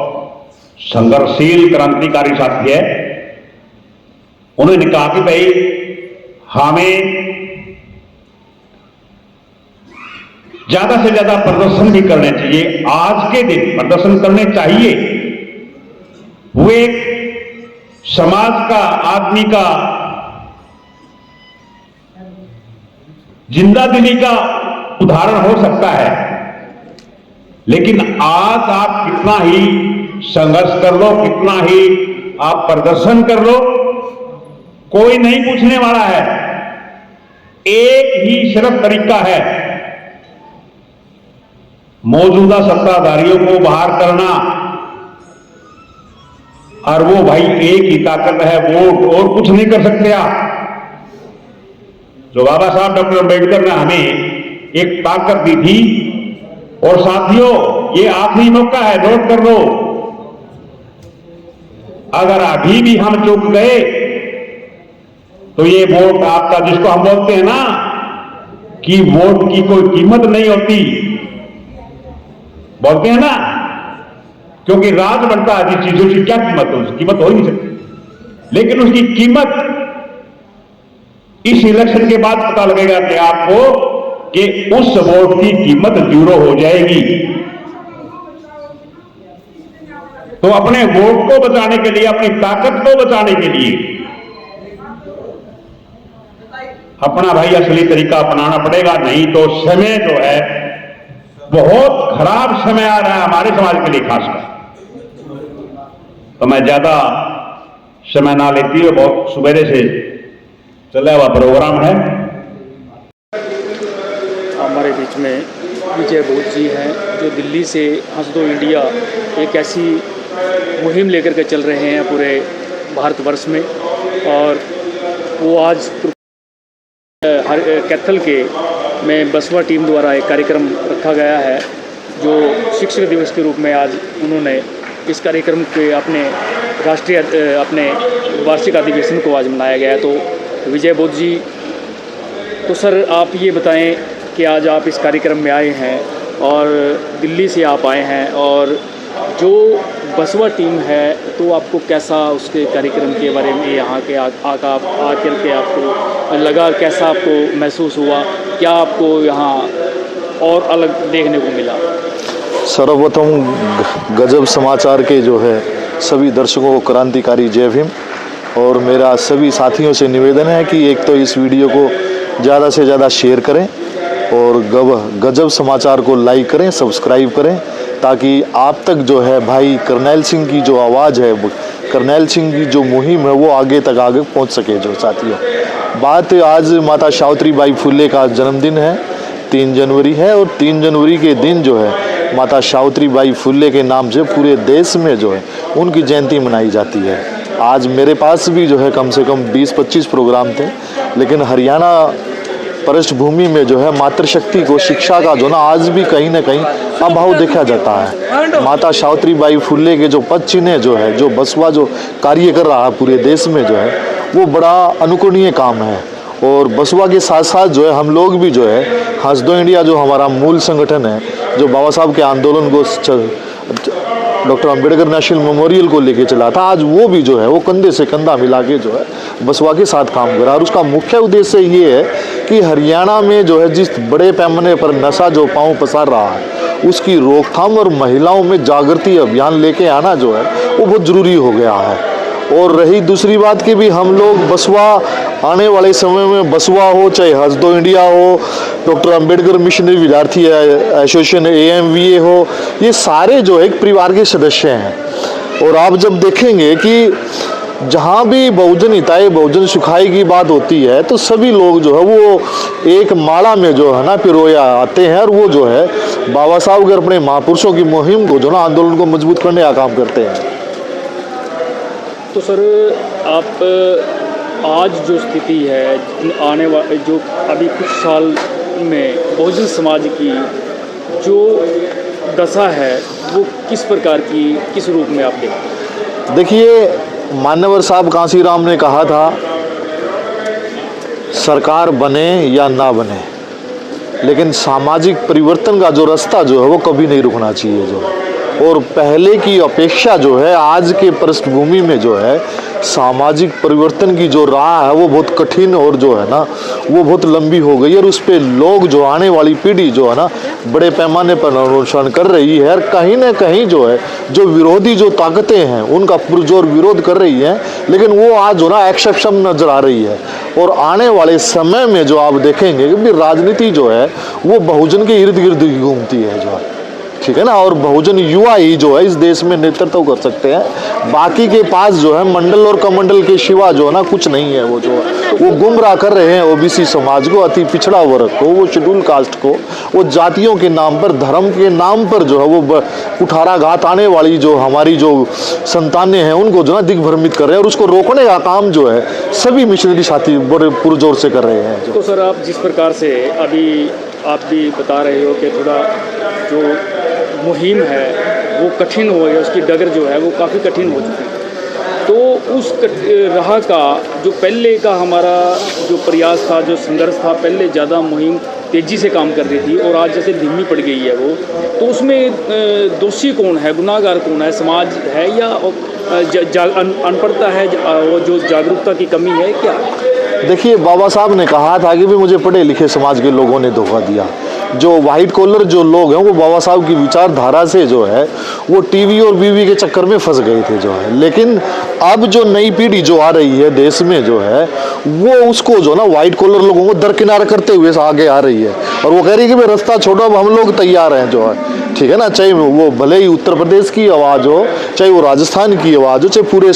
संघर्षशील क्रांतिकारी साथी है, उन्होंने कहा कि भाई हमें ज्यादा से ज्यादा प्रदर्शन भी करने चाहिए। आज के दिन प्रदर्शन करने चाहिए। वो एक समाज का, आदमी का जिंदा दिली का उदाहरण हो सकता है, लेकिन आज आप कितना ही संघर्ष कर लो, कितना ही आप प्रदर्शन कर लो, कोई नहीं पूछने वाला है। एक ही सिर्फ तरीका है, मौजूदा सत्ताधारियों को बाहर करना, और वो भाई एक ही ताकत है, वोट, और कुछ नहीं कर सकते आप। जो बाबा साहब डॉक्टर अंबेडकर ने हमें एक ताकत दी थी, और साथियों ये आखिरी मौका है, नोट कर लो, अगर अभी भी हम चूक गए तो ये वोट आपका, जिसको हम बोलते हैं ना कि वोट की कोई कीमत नहीं होती, बोलते हैं ना, क्योंकि राज बनता है जिस चीजों की क्या कीमत है, उसकी कीमत हो ही नहीं सकती, लेकिन उसकी कीमत इस इलेक्शन के बाद पता लगेगा कि आपको कि उस वोट की कीमत 0 हो जाएगी। तो अपने वोट को बचाने के लिए, अपनी ताकत को बचाने के लिए अपना भाई असली तरीका अपनाना पड़ेगा, नहीं तो समय जो है बहुत खराब समय आ रहा है हमारे समाज के लिए खासकर। तो मैं ज्यादा समय ना लेती हूँ, बहुत सुबह से चला हुआ प्रोग्राम है।
हमारे बीच में विजय बोध जी हैं, जो दिल्ली से हंस दो इंडिया एक ऐसी मुहिम लेकर के चल रहे हैं पूरे भारतवर्ष में, और वो आज कैथल के में बसवा टीम द्वारा एक कार्यक्रम रखा गया है, जो शिक्षक दिवस के रूप में आज उन्होंने इस कार्यक्रम के अपने राष्ट्रीय अपने वार्षिक अधिवेशन को आज मनाया गया है। तो विजय बोध जी, तो सर आप ये बताएं कि आज आप इस कार्यक्रम में आए हैं और दिल्ली से आप आए हैं, और जो बसवा टीम है तो आपको कैसा उसके कार्यक्रम के बारे में यहाँ के आकर के आपको लगा, कैसा आपको महसूस हुआ, क्या आपको यहाँ और अलग देखने को मिला?
सर्वप्रथम गजब समाचार के जो है सभी दर्शकों को क्रांतिकारी जय भीम। और मेरा सभी साथियों से निवेदन है कि एक तो इस वीडियो को ज़्यादा से ज़्यादा शेयर करें और गजब समाचार को लाइक करें, सब्सक्राइब करें, ताकि आप तक जो है भाई करनैल सिंह की जो आवाज़ है, करनैल सिंह की जो मुहिम है वो आगे पहुंच सके। जो साथियों, बात आज माता सावित्री बाई फुले का जन्मदिन है, 3 जनवरी है, और 3 जनवरी के दिन जो है माता सावित्री बाई फुले के नाम से पूरे देश में जो है उनकी जयंती मनाई जाती है। आज मेरे पास भी जो है कम से कम 20-25 प्रोग्राम थे, लेकिन हरियाणा पृष्ठभूमि में जो है मातृशक्ति को, शिक्षा का जो ना आज भी कहीं ना कहीं अभाव देखा जाता है। माता सावित्री बाई फुले के जो पद चिन्ह जो है, जो बसवा जो कार्य कर रहा है पूरे देश में जो है, वो बड़ा अनुकरणीय काम है। और बसवा के साथ साथ जो है हम लोग भी जो है हंसदो इंडिया जो हमारा मूल संगठन है, जो बाबा साहब के आंदोलन को डॉक्टर अंबेडकर नेशनल मेमोरियल को लेके चला था, आज वो भी जो है वो कंधे से कंधा मिला के जो है बसवा के साथ काम कर रहा है। और उसका मुख्य उद्देश्य ये है कि हरियाणा में जो है जिस बड़े पैमाने पर नशा जो पांव पसार रहा है, उसकी रोकथाम और महिलाओं में जागृति अभियान लेके आना जो है वो बहुत ज़रूरी हो गया है। और रही दूसरी बात कि भी हम लोग बसवा आने वाले समय में, बसवा हो चाहे हंसदो इंडिया हो, डॉक्टर अंबेडकर मिशनरी विद्यार्थी एसोसिएशन AMVA हो, ये सारे जो एक परिवार के सदस्य हैं। और आप जब देखेंगे कि जहाँ भी बहुजन हिताय बहुजन सुखाय की बात होती है तो सभी लोग जो है वो एक माला में जो है ना पिरोया आते हैं, और वो जो है बाबा साहब के अपने महापुरुषों की मुहिम को जो ना आंदोलन को मजबूत करने का काम करते हैं।
तो सर, आप आज जो स्थिति है आने वाले जो अभी कुछ साल में बहुजन समाज की जो दशा है वो किस प्रकार की, किस रूप में आप देखते हैं?
देखिए, मान्यवर साहब कांसीराम ने कहा था सरकार बने या ना बने, लेकिन सामाजिक परिवर्तन का जो रास्ता जो है वो कभी नहीं रुकना चाहिए। जो और पहले की अपेक्षा जो है आज के पृष्ठभूमि में जो है सामाजिक परिवर्तन की जो राह है वो बहुत कठिन और जो है ना वो बहुत लंबी हो गई है। और उस पर लोग जो आने वाली पीढ़ी जो है ना बड़े पैमाने पर अनुसरण कर रही है, और कहीं ना कहीं जो है जो विरोधी जो ताकतें हैं उनका पुरजोर विरोध कर रही हैं, लेकिन वो आज जो ना एक्सेप्शन नजर आ रही है। और आने वाले समय में जो आप देखेंगे कि राजनीति जो है वो बहुजन के इर्द गिर्द घूमती है जो है, ठीक है ना। और बहुजन युवा ही जो है इस देश में नेतृत्व कर सकते हैं, बाकी के पास जो है मंडल और कमंडल के सिवा जो है ना कुछ नहीं है। वो जो है वो गुमराह कर रहे हैं OBC समाज को, अति पिछड़ा वर्ग को, वो शेड्यूल कास्ट को, वो जातियों के नाम पर, धर्म के नाम पर जो है वो कुठाराघात आने वाली जो हमारी जो संतानें हैं उनको जो है दिग्भ्रमित कर रहे हैं। और उसको रोकने का काम जो है सभी मिशनरी साथी बड़े पुरजोर से कर रहे हैं।
तो सर, आप जिस प्रकार से अभी आप भी बता रहे हो कि थोड़ा जो मुहिम है वो कठिन हो गया, उसकी डगर जो है वो काफ़ी कठिन हो चुकी है, तो उस राह का जो पहले का हमारा जो प्रयास था, जो संघर्ष था, पहले ज़्यादा मुहिम तेज़ी से काम कर रही थी और आज जैसे धीमी पड़ गई है वो, तो उसमें दोषी कौन है, गुनाहगार कौन है? समाज है या अनपढ़ता है, वो जो जागरूकता की कमी है क्या?
देखिए, बाबा साहब ने कहा था कि भी मुझे पढ़े लिखे समाज के लोगों ने धोखा दिया। जो वाइट कॉलर जो लोग हैं वो बाबा साहब की विचारधारा से जो है वो टीवी और बीवी के चक्कर में फंस गए थे जो है। लेकिन अब जो नई पीढ़ी जो आ रही है देश में जो है वो उसको जो ना वाइट कॉलर लोगों को दरकिनार करते हुए आगे आ रही है, और वो कह रही है कि भाई रास्ता छोड़ो, अब हम लोग तैयार हैं जो है, ठीक है ना। चाहे वो भले ही उत्तर प्रदेश की आवाज़ हो, चाहे वो राजस्थान की आवाज़ हो, चाहे पूरे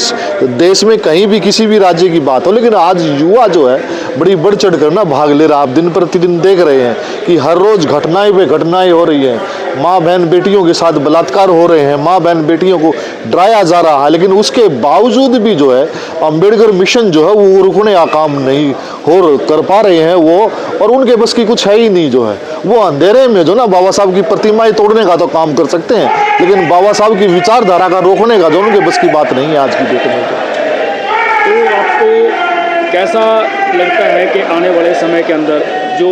देश में कहीं भी किसी भी राज्य की बात हो, लेकिन आज युवा जो है बड़ी बढ़ चढ़ कर ना भाग ले रहा। आप दिन प्रतिदिन देख रहे हैं कि हर रोज घटनाएं पे घटनाएं हो रही हैं, माँ बहन बेटियों के साथ बलात्कार हो रहे हैं, माँ बहन बेटियों को डराया जा रहा है, लेकिन उसके बावजूद भी जो है अंबेडकर मिशन जो है वो रुकने का काम नहीं हो कर पा रहे हैं वो, और उनके बस की कुछ है ही नहीं जो है। वो अंधेरे में जो ना बाबा साहब की प्रतिमाएं तोड़ने का तो काम कर सकते हैं, लेकिन बाबा साहब की विचारधारा का रोकने का जो उनके बस की बात नहीं है आज की डेट में।
तो आपको कैसा लगता है कि आने वाले समय के अंदर जो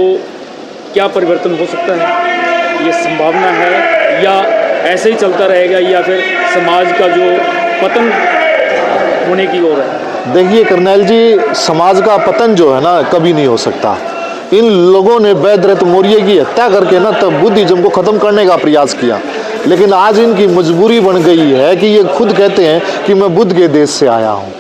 क्या परिवर्तन हो सकता है, ये संभावना है या ऐसे ही चलता रहेगा, या फिर समाज का जो पतन होने की ओर है?
देखिए करनैल जी, समाज का पतन जो है ना कभी नहीं हो सकता। इन लोगों ने वैद्यरथ मौर्य की हत्या करके ना तब बुद्धिज्म को ख़त्म करने का प्रयास किया, लेकिन आज इनकी मजबूरी बन गई है कि ये खुद कहते हैं कि मैं बुद्ध के देश से आया हूँ।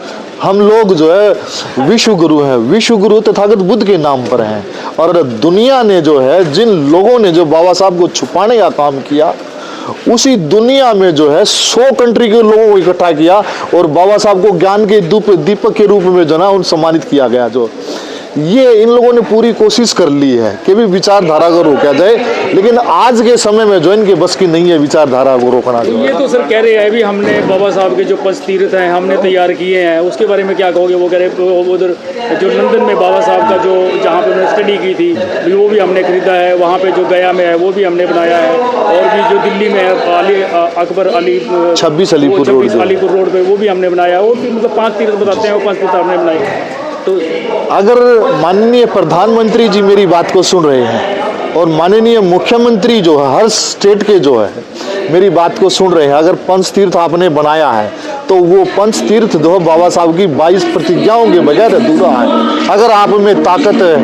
हम लोग जो है विश्व गुरु हैं, विश्व गुरु तथागत बुद्ध के नाम पर हैं। और दुनिया ने जो है, जिन लोगों ने जो बाबा साहब को छुपाने का काम किया, उसी दुनिया में जो है 100 कंट्री के लोगों को इकट्ठा किया और बाबा साहब को ज्ञान के दीपक के रूप में जो ना उन सम्मानित किया गया। जो ये इन लोगों ने पूरी कोशिश कर ली है कि भी विचारधारा को रोका जाए, लेकिन आज के समय में जो इनके बस की नहीं है विचारधारा को रोकना। जो
ये तो सर कह रहे हैं भी हमने बाबा साहब के जो 5 तीर्थ हैं हमने तैयार किए हैं, उसके बारे में क्या कहोगे? वो कह रहे उधर जो लंदन में बाबा साहब का जो जहाँ पे उन्होंने स्टडी की थी वो भी हमने खरीदा है, वहाँ पे जो गया में है वो भी हमने बनाया है, और भी जो दिल्ली में है अली अकबर अली
26 अलीपुर
रोड पे वो भी हमने बनाया है। और भी मतलब 5 तीर्थ बताते हैं, वो 5 तीर्थ हमने बनाए।
तो अगर माननीय प्रधानमंत्री जी मेरी बात को सुन रहे हैं और माननीय मुख्यमंत्री जो है हर स्टेट के जो है मेरी बात को सुन रहे हैं, अगर पंच तीर्थ आपने बनाया है तो वो पंच तीर्थ जो बाबा साहब की 22 प्रतिज्ञाओं के बगैर अधूरा है। अगर आप में ताकत है,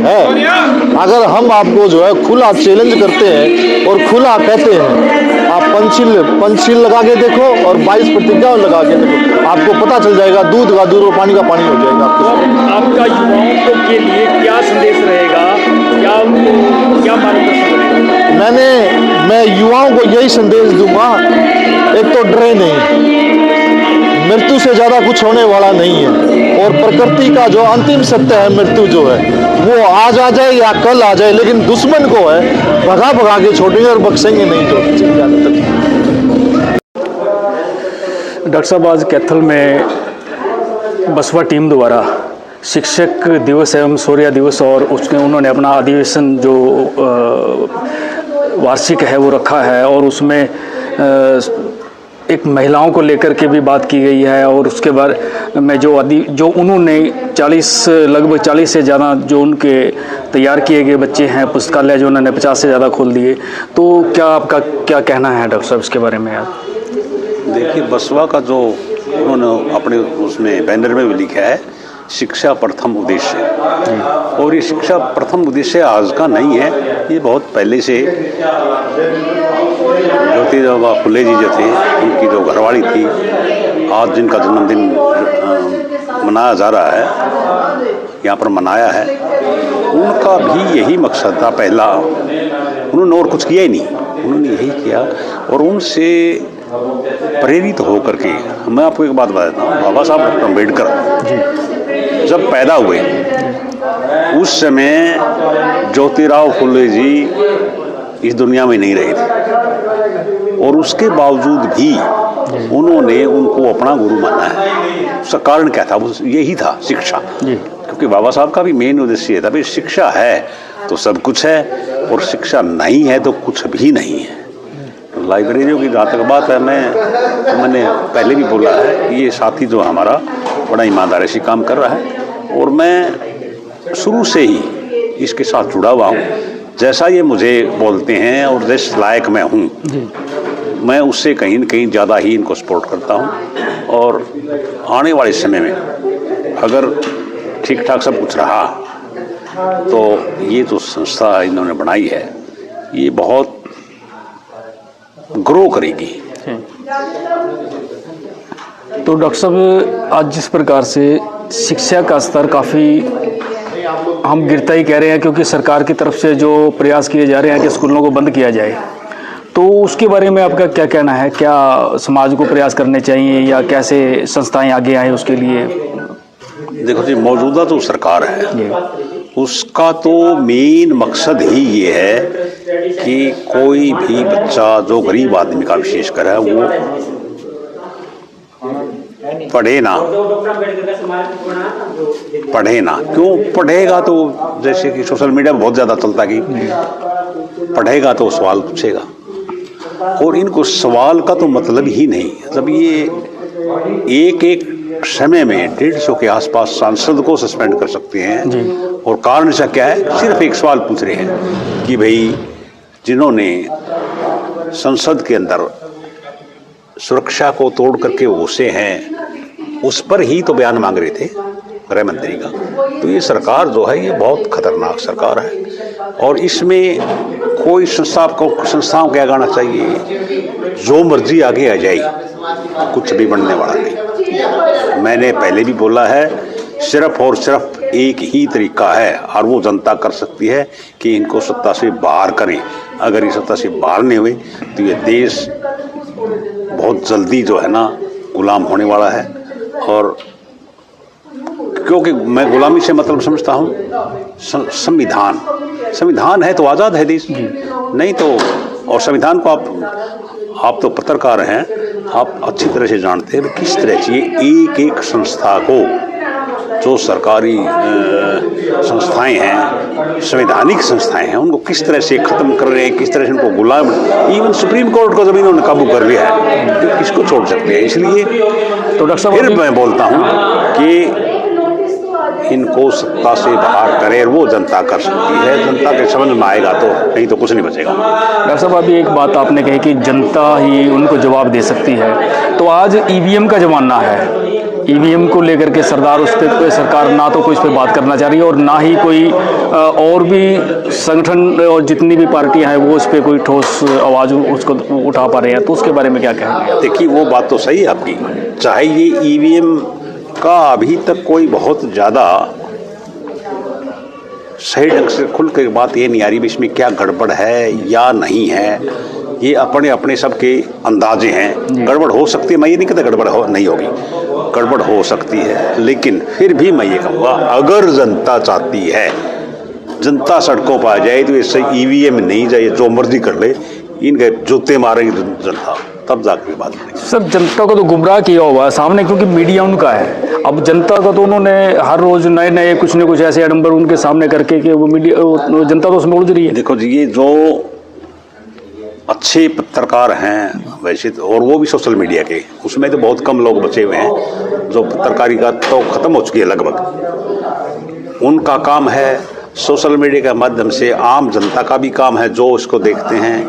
अगर हम आपको जो है खुला चैलेंज करते हैं और खुला कहते हैं, आप पंचशील लगा के देखो और 22 प्रतिज्ञाओं लगा के देखो, आपको पता चल जाएगा दूध का दूध और पानी का पानी हो जाएगा।
आपका युवाओं के लिए क्या संदेश रहेगा, क्या मार्गदर्शन रहेगा?
मैं युवाओं को यही संदेश दूंगा, एक तो डरे नहीं, मृत्यु से ज्यादा कुछ होने वाला नहीं है, और प्रकृति का जो अंतिम सत्य है मृत्यु जो है वो आज आ जाए या कल आ जाए, लेकिन दुश्मन को है भगा के छोड़ेंगे और बख्शेंगे नहीं।
डॉक्टर साहब, आज कैथल में बसपा टीम द्वारा शिक्षक दिवस एवं शौर्य दिवस और उसमें उन्होंने अपना अधिवेशन जो वार्षिक है वो रखा है, और उसमें एक महिलाओं को लेकर के भी बात की गई है, और उसके बाद में जो उन्होंने लगभग 40 से ज़्यादा जो उनके तैयार किए गए बच्चे हैं, पुस्तकालय जो उन्होंने 50 से ज़्यादा खोल दिए, तो क्या आपका क्या कहना है डॉक्टर साहब इसके बारे में? यार
देखिए, बसपा का जो उन्होंने अपने उसमें बैनर में भी लिखा है शिक्षा प्रथम उद्देश्य, और ये शिक्षा प्रथम उद्देश्य आज का नहीं है, ये बहुत पहले से ज्योतिबा फुले जी जो थे उनकी जो घरवाली थी, आज जिनका जन्मदिन मनाया जा रहा है, यहाँ पर मनाया है, उनका भी यही मकसद था पहला। उन्होंने और कुछ किया ही नहीं, उन्होंने यही किया, और उनसे प्रेरित होकर के मैं आपको एक बात बताता हूँ। बाबा साहब डॉक्टर अम्बेडकर जब पैदा हुए उस समय ज्योतिराव फुले जी इस दुनिया में नहीं रहे थे, और उसके बावजूद भी उन्होंने उनको अपना गुरु माना है। उसका कारण क्या था? वो यही था, शिक्षा। क्योंकि बाबा साहब का भी मेन उद्देश्य ये था भाई शिक्षा है तो सब कुछ है, और शिक्षा नहीं है तो कुछ भी नहीं है। लाइब्रेरियों की जहाँ तक बात है, मैंने पहले भी बोला है, ये साथी जो हमारा बड़ा ईमानदारी से काम कर रहा है, और मैं शुरू से ही इसके साथ जुड़ा हुआ हूँ। जैसा ये मुझे बोलते हैं और जिस लायक मैं हूँ, मैं उससे कहीं न कहीं ज़्यादा ही इनको सपोर्ट करता हूँ। और आने वाले समय में अगर ठीक ठाक सब कुछ रहा तो ये जो संस्था इन्होंने बनाई है ये बहुत ग्रो करेगी।
तो डॉक्टर साहब, आज जिस प्रकार से शिक्षा का स्तर काफ़ी हम गिरता ही कह रहे हैं, क्योंकि सरकार की तरफ से जो प्रयास किए जा रहे हैं कि स्कूलों को बंद किया जाए, तो उसके बारे में आपका क्या कहना है? क्या समाज को प्रयास करने चाहिए या कैसे संस्थाएं आगे आए उसके लिए?
देखो जी, मौजूदा जो सरकार है उसका तो मेन मकसद ही ये है कि कोई भी बच्चा जो गरीब आदमी का विशेषकर है वो पढ़े ना। क्यों पढ़ेगा? तो जैसे कि सोशल मीडिया पर बहुत ज़्यादा चलता कि पढ़ेगा तो सवाल पूछेगा, और इनको सवाल का तो मतलब ही नहीं। जब ये एक समय में 150 के आसपास सांसद को सस्पेंड कर सकते हैं, और कारण ऐसा क्या है? सिर्फ एक सवाल पूछ रहे हैं कि भाई जिन्होंने संसद के अंदर सुरक्षा को तोड़ करके घुसे हैं उस पर ही तो बयान मांग रहे थे गृह मंत्री का। तो ये सरकार जो है ये बहुत खतरनाक सरकार है, और इसमें कोई संस्थाओं को आगाना चाहिए, जो मर्जी आगे आ जाए, कुछ भी बनने वाला नहीं। मैंने पहले भी बोला है, सिर्फ और सिर्फ एक ही तरीका है और वो जनता कर सकती है कि इनको सत्ता से बाहर करें। अगर ये सत्ता से बाहर नहीं हुए तो ये देश बहुत जल्दी जो है ना गुलाम होने वाला है। और क्योंकि मैं गुलामी से मतलब समझता हूँ संविधान है तो आज़ाद है देश, नहीं तो। और संविधान को आप तो पत्रकार हैं, आप अच्छी तरह से जानते हैं किस तरह से एक एक संस्था को, जो सरकारी संस्थाएं हैं, संवैधानिक संस्थाएं हैं, उनको किस तरह से ख़त्म कर रहे हैं, किस तरह से उनको गुलाम, इवन सुप्रीम कोर्ट को जब इन्होंने काबू कर लिया है तो किसको छोड़ सकते हैं। इसलिए तो डॉक्टर साहब फिर मैं बोलता हूँ कि इनको सत्ता से बाहर करें, वो जनता कर सकती है। जनता के समझ में आएगा तो, नहीं तो कुछ नहीं बचेगा।
डॉक्टर साहब अभी एक बात आपने कही कि जनता ही उनको जवाब दे सकती है, तो आज ईवीएम का ज़माना है। ईवीएम को लेकर के सरकार ना तो कोई इस पर बात करना चाह रही है और ना ही कोई और भी संगठन और जितनी भी पार्टियां हैं वो इस पर कोई ठोस आवाज़ उसको उठा पा रहे हैं, तो उसके बारे में क्या कहेंगे?
देखिए वो बात तो सही है आपकी, चाहे ये ईवीएम का अभी तक कोई बहुत ज़्यादा सही ढंग से खुल कर बात ये नहीं आ रही इसमें क्या गड़बड़ है या नहीं है। ये अपने अपने सबके अंदाजे हैं। गड़बड़ हो सकती है, मैं ये नहीं कहता गड़बड़ नहीं होगी, गड़बड़ हो सकती है, लेकिन फिर भी मैं ये कहूँगा अगर जनता चाहती है, जनता सड़कों पर आ जाए तो इससे ईवीएम नहीं जाए, जो मर्जी कर ले, इनके जूते मारेंगे जनता, तब जाकर बात करेंगे।
सर जनता को तो गुमराह किया हुआ है सामने, क्योंकि मीडिया उनका है। अब जनता का तो उन्होंने हर रोज नए नए कुछ न कुछ ऐसे नंबर उनके सामने करके कि वो मीडिया जनता तो उसमें उलझ रही है।
देखो जी, ये जो अच्छे पत्रकार हैं वैसे तो, और वो भी सोशल मीडिया के, उसमें तो बहुत कम लोग बचे हुए हैं जो पत्रकारिता तो ख़त्म हो चुकी है लगभग। उनका काम है सोशल मीडिया के माध्यम से, आम जनता का भी काम है जो इसको देखते हैं,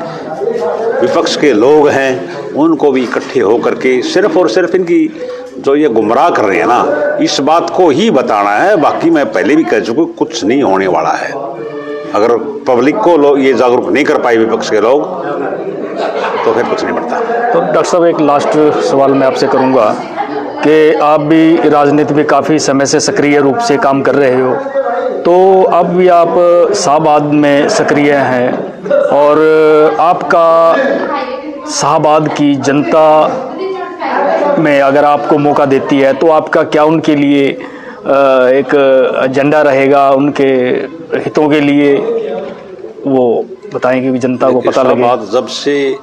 विपक्ष के लोग हैं उनको भी इकट्ठे होकर के सिर्फ और सिर्फ इनकी जो ये गुमराह कर रहे हैं ना, इस बात को ही बताना है। बाकी मैं पहले भी कह चुका हूं, कुछ नहीं होने वाला है। अगर पब्लिक को लोग ये जागरूक नहीं कर पाए विपक्ष के लोग, तो फिर कुछ नहीं बढ़ता।
तो डॉक्टर साहब एक लास्ट सवाल मैं आपसे करूंगा कि आप भी राजनीति में काफ़ी समय से सक्रिय रूप से काम कर रहे हो, तो अब भी आप शाहबाद में सक्रिय हैं और आपका शाहबाद की जनता में अगर आपको मौका देती है तो आपका क्या उनके लिए एक एजेंडा रहेगा, उनके हितों के लिए वो बताएंगे कि जनता को पता लगे?
जब से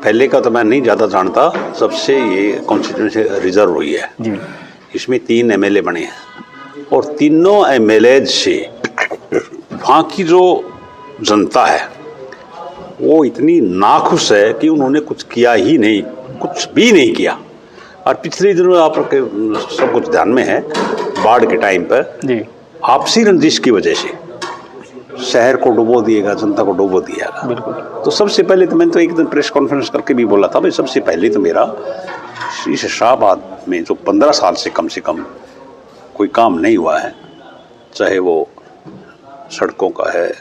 पहले का तो मैं नहीं ज़्यादा जानता, जब से ये कॉन्स्टिट्यूंसी रिजर्व हुई है जी, इसमें 3 एमएलए बने हैं और तीनों एमएलए से वहाँ की जो जनता है वो इतनी नाखुश है कि उन्होंने कुछ किया ही नहीं, कुछ भी नहीं किया। और पिछले दिनों आप सब कुछ ध्यान में है, बाढ़ के टाइम पर जी आपसी रंजिश की वजह से शहर को डुबो दिएगा, जनता को डुबो दिएगा।
बिल्कुल।
तो सबसे पहले तो मैंने तो एक दिन प्रेस कॉन्फ्रेंस करके भी बोला था भाई, सबसे पहले तो मेरा इस शाहबाद में जो 15 साल से कम कोई काम नहीं हुआ है, चाहे वो सड़कों का है,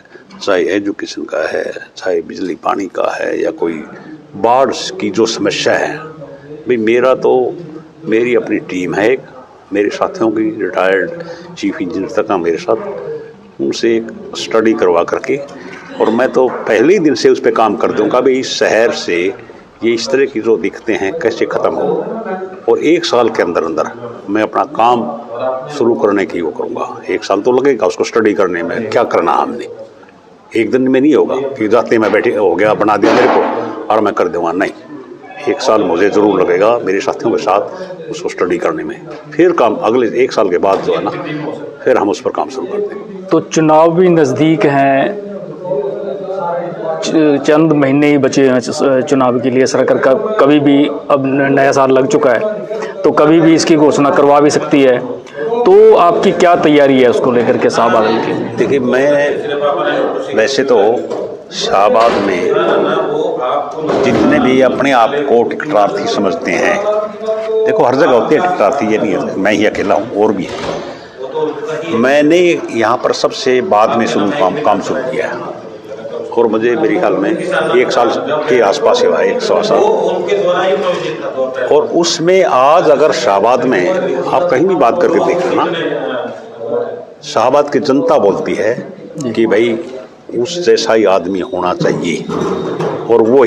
चाहे एजुकेशन का है, चाहे बिजली पानी का है, या कोई बाढ़ की जो समस्या है, भाई मेरा तो मेरी अपनी टीम है, एक मेरे साथियों की रिटायर्ड चीफ इंजीनियर तक का मेरे साथ, उनसे एक स्टडी करवा करके, और मैं तो पहले ही दिन से उस पर काम कर दूंगा भाई इस शहर से ये इस तरह की जो दिखते हैं कैसे ख़त्म हो, और 1 साल के अंदर अंदर मैं अपना काम शुरू करने की वो करूँगा। 1 साल तो लगेगा उसको स्टडी करने में, क्या करना हमने, एक दिन में नहीं होगा कि जाते मैं बैठे हो गया बना दिया मेरे को और मैं कर दूँगा, नहीं, 1 साल मुझे ज़रूर लगेगा मेरे साथियों के साथ उसको स्टडी करने में, फिर काम अगले 1 साल के बाद जो है ना फिर हम उस पर काम शुरू करते हैं।
तो चुनाव भी नज़दीक हैं, चंद महीने ही बचे हैं चुनाव के लिए, सरकार का कभी भी, अब नया साल लग चुका है तो कभी भी इसकी घोषणा करवा भी सकती है, तो आपकी क्या तैयारी है उसको लेकर के शाहबाद की?
देखिए मैं वैसे तो शाहबाद में जितने भी अपने आप को टिकटरार्थी समझते हैं, देखो हर जगह होते हैं टिकटरार्थी, ये नहीं है मैं ही अकेला हूँ, और भी है। मैंने यहाँ पर सबसे बाद में काम शुरू किया है, और मुझे मेरे ख्याल में 1 साल के आसपास हुआ है, 1 सवा साल। और उसमें आज अगर शाहबाद में आप कहीं भी बात करके देख लेना, शाहबाद की जनता बोलती है कि भाई उस जैसा ही आदमी होना चाहिए। और वो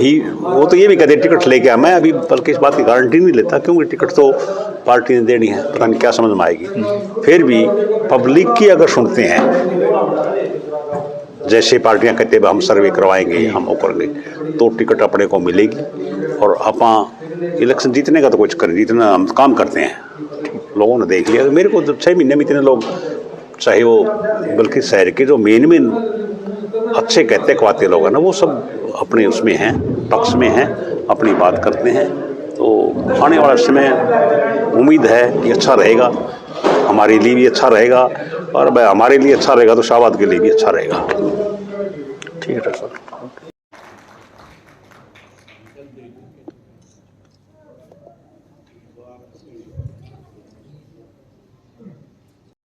तो ये भी कहते टिकट लेके आया। मैं अभी बल्कि इस बात की गारंटी नहीं लेता, क्योंकि टिकट तो पार्टी ने देनी है, पता नहीं क्या समझ में आएगी। फिर भी पब्लिक की अगर सुनते हैं, जैसे पार्टियां कहते हैं हम सर्वे करवाएंगे, हम वो करेंगे, तो टिकट अपने को मिलेगी। और आप इलेक्शन जीतने का तो कुछ करें, जितना हम काम करते हैं लोगों ने देख लिया। मेरे को 6 महीने में इतने लोग, चाहे वो बल्कि शहर के जो मेन अच्छे कहते कवाते लोग हैं ना, वो सब अपने उसमें हैं, पक्ष में हैं, अपनी बात करते हैं। तो आने वाला समय उम्मीद है कि अच्छा रहेगा, हमारे लिए भी अच्छा रहेगा, और भाई हमारे लिए अच्छा रहेगा तो शाहबाद के लिए भी अच्छा रहेगा। ठीक है सर।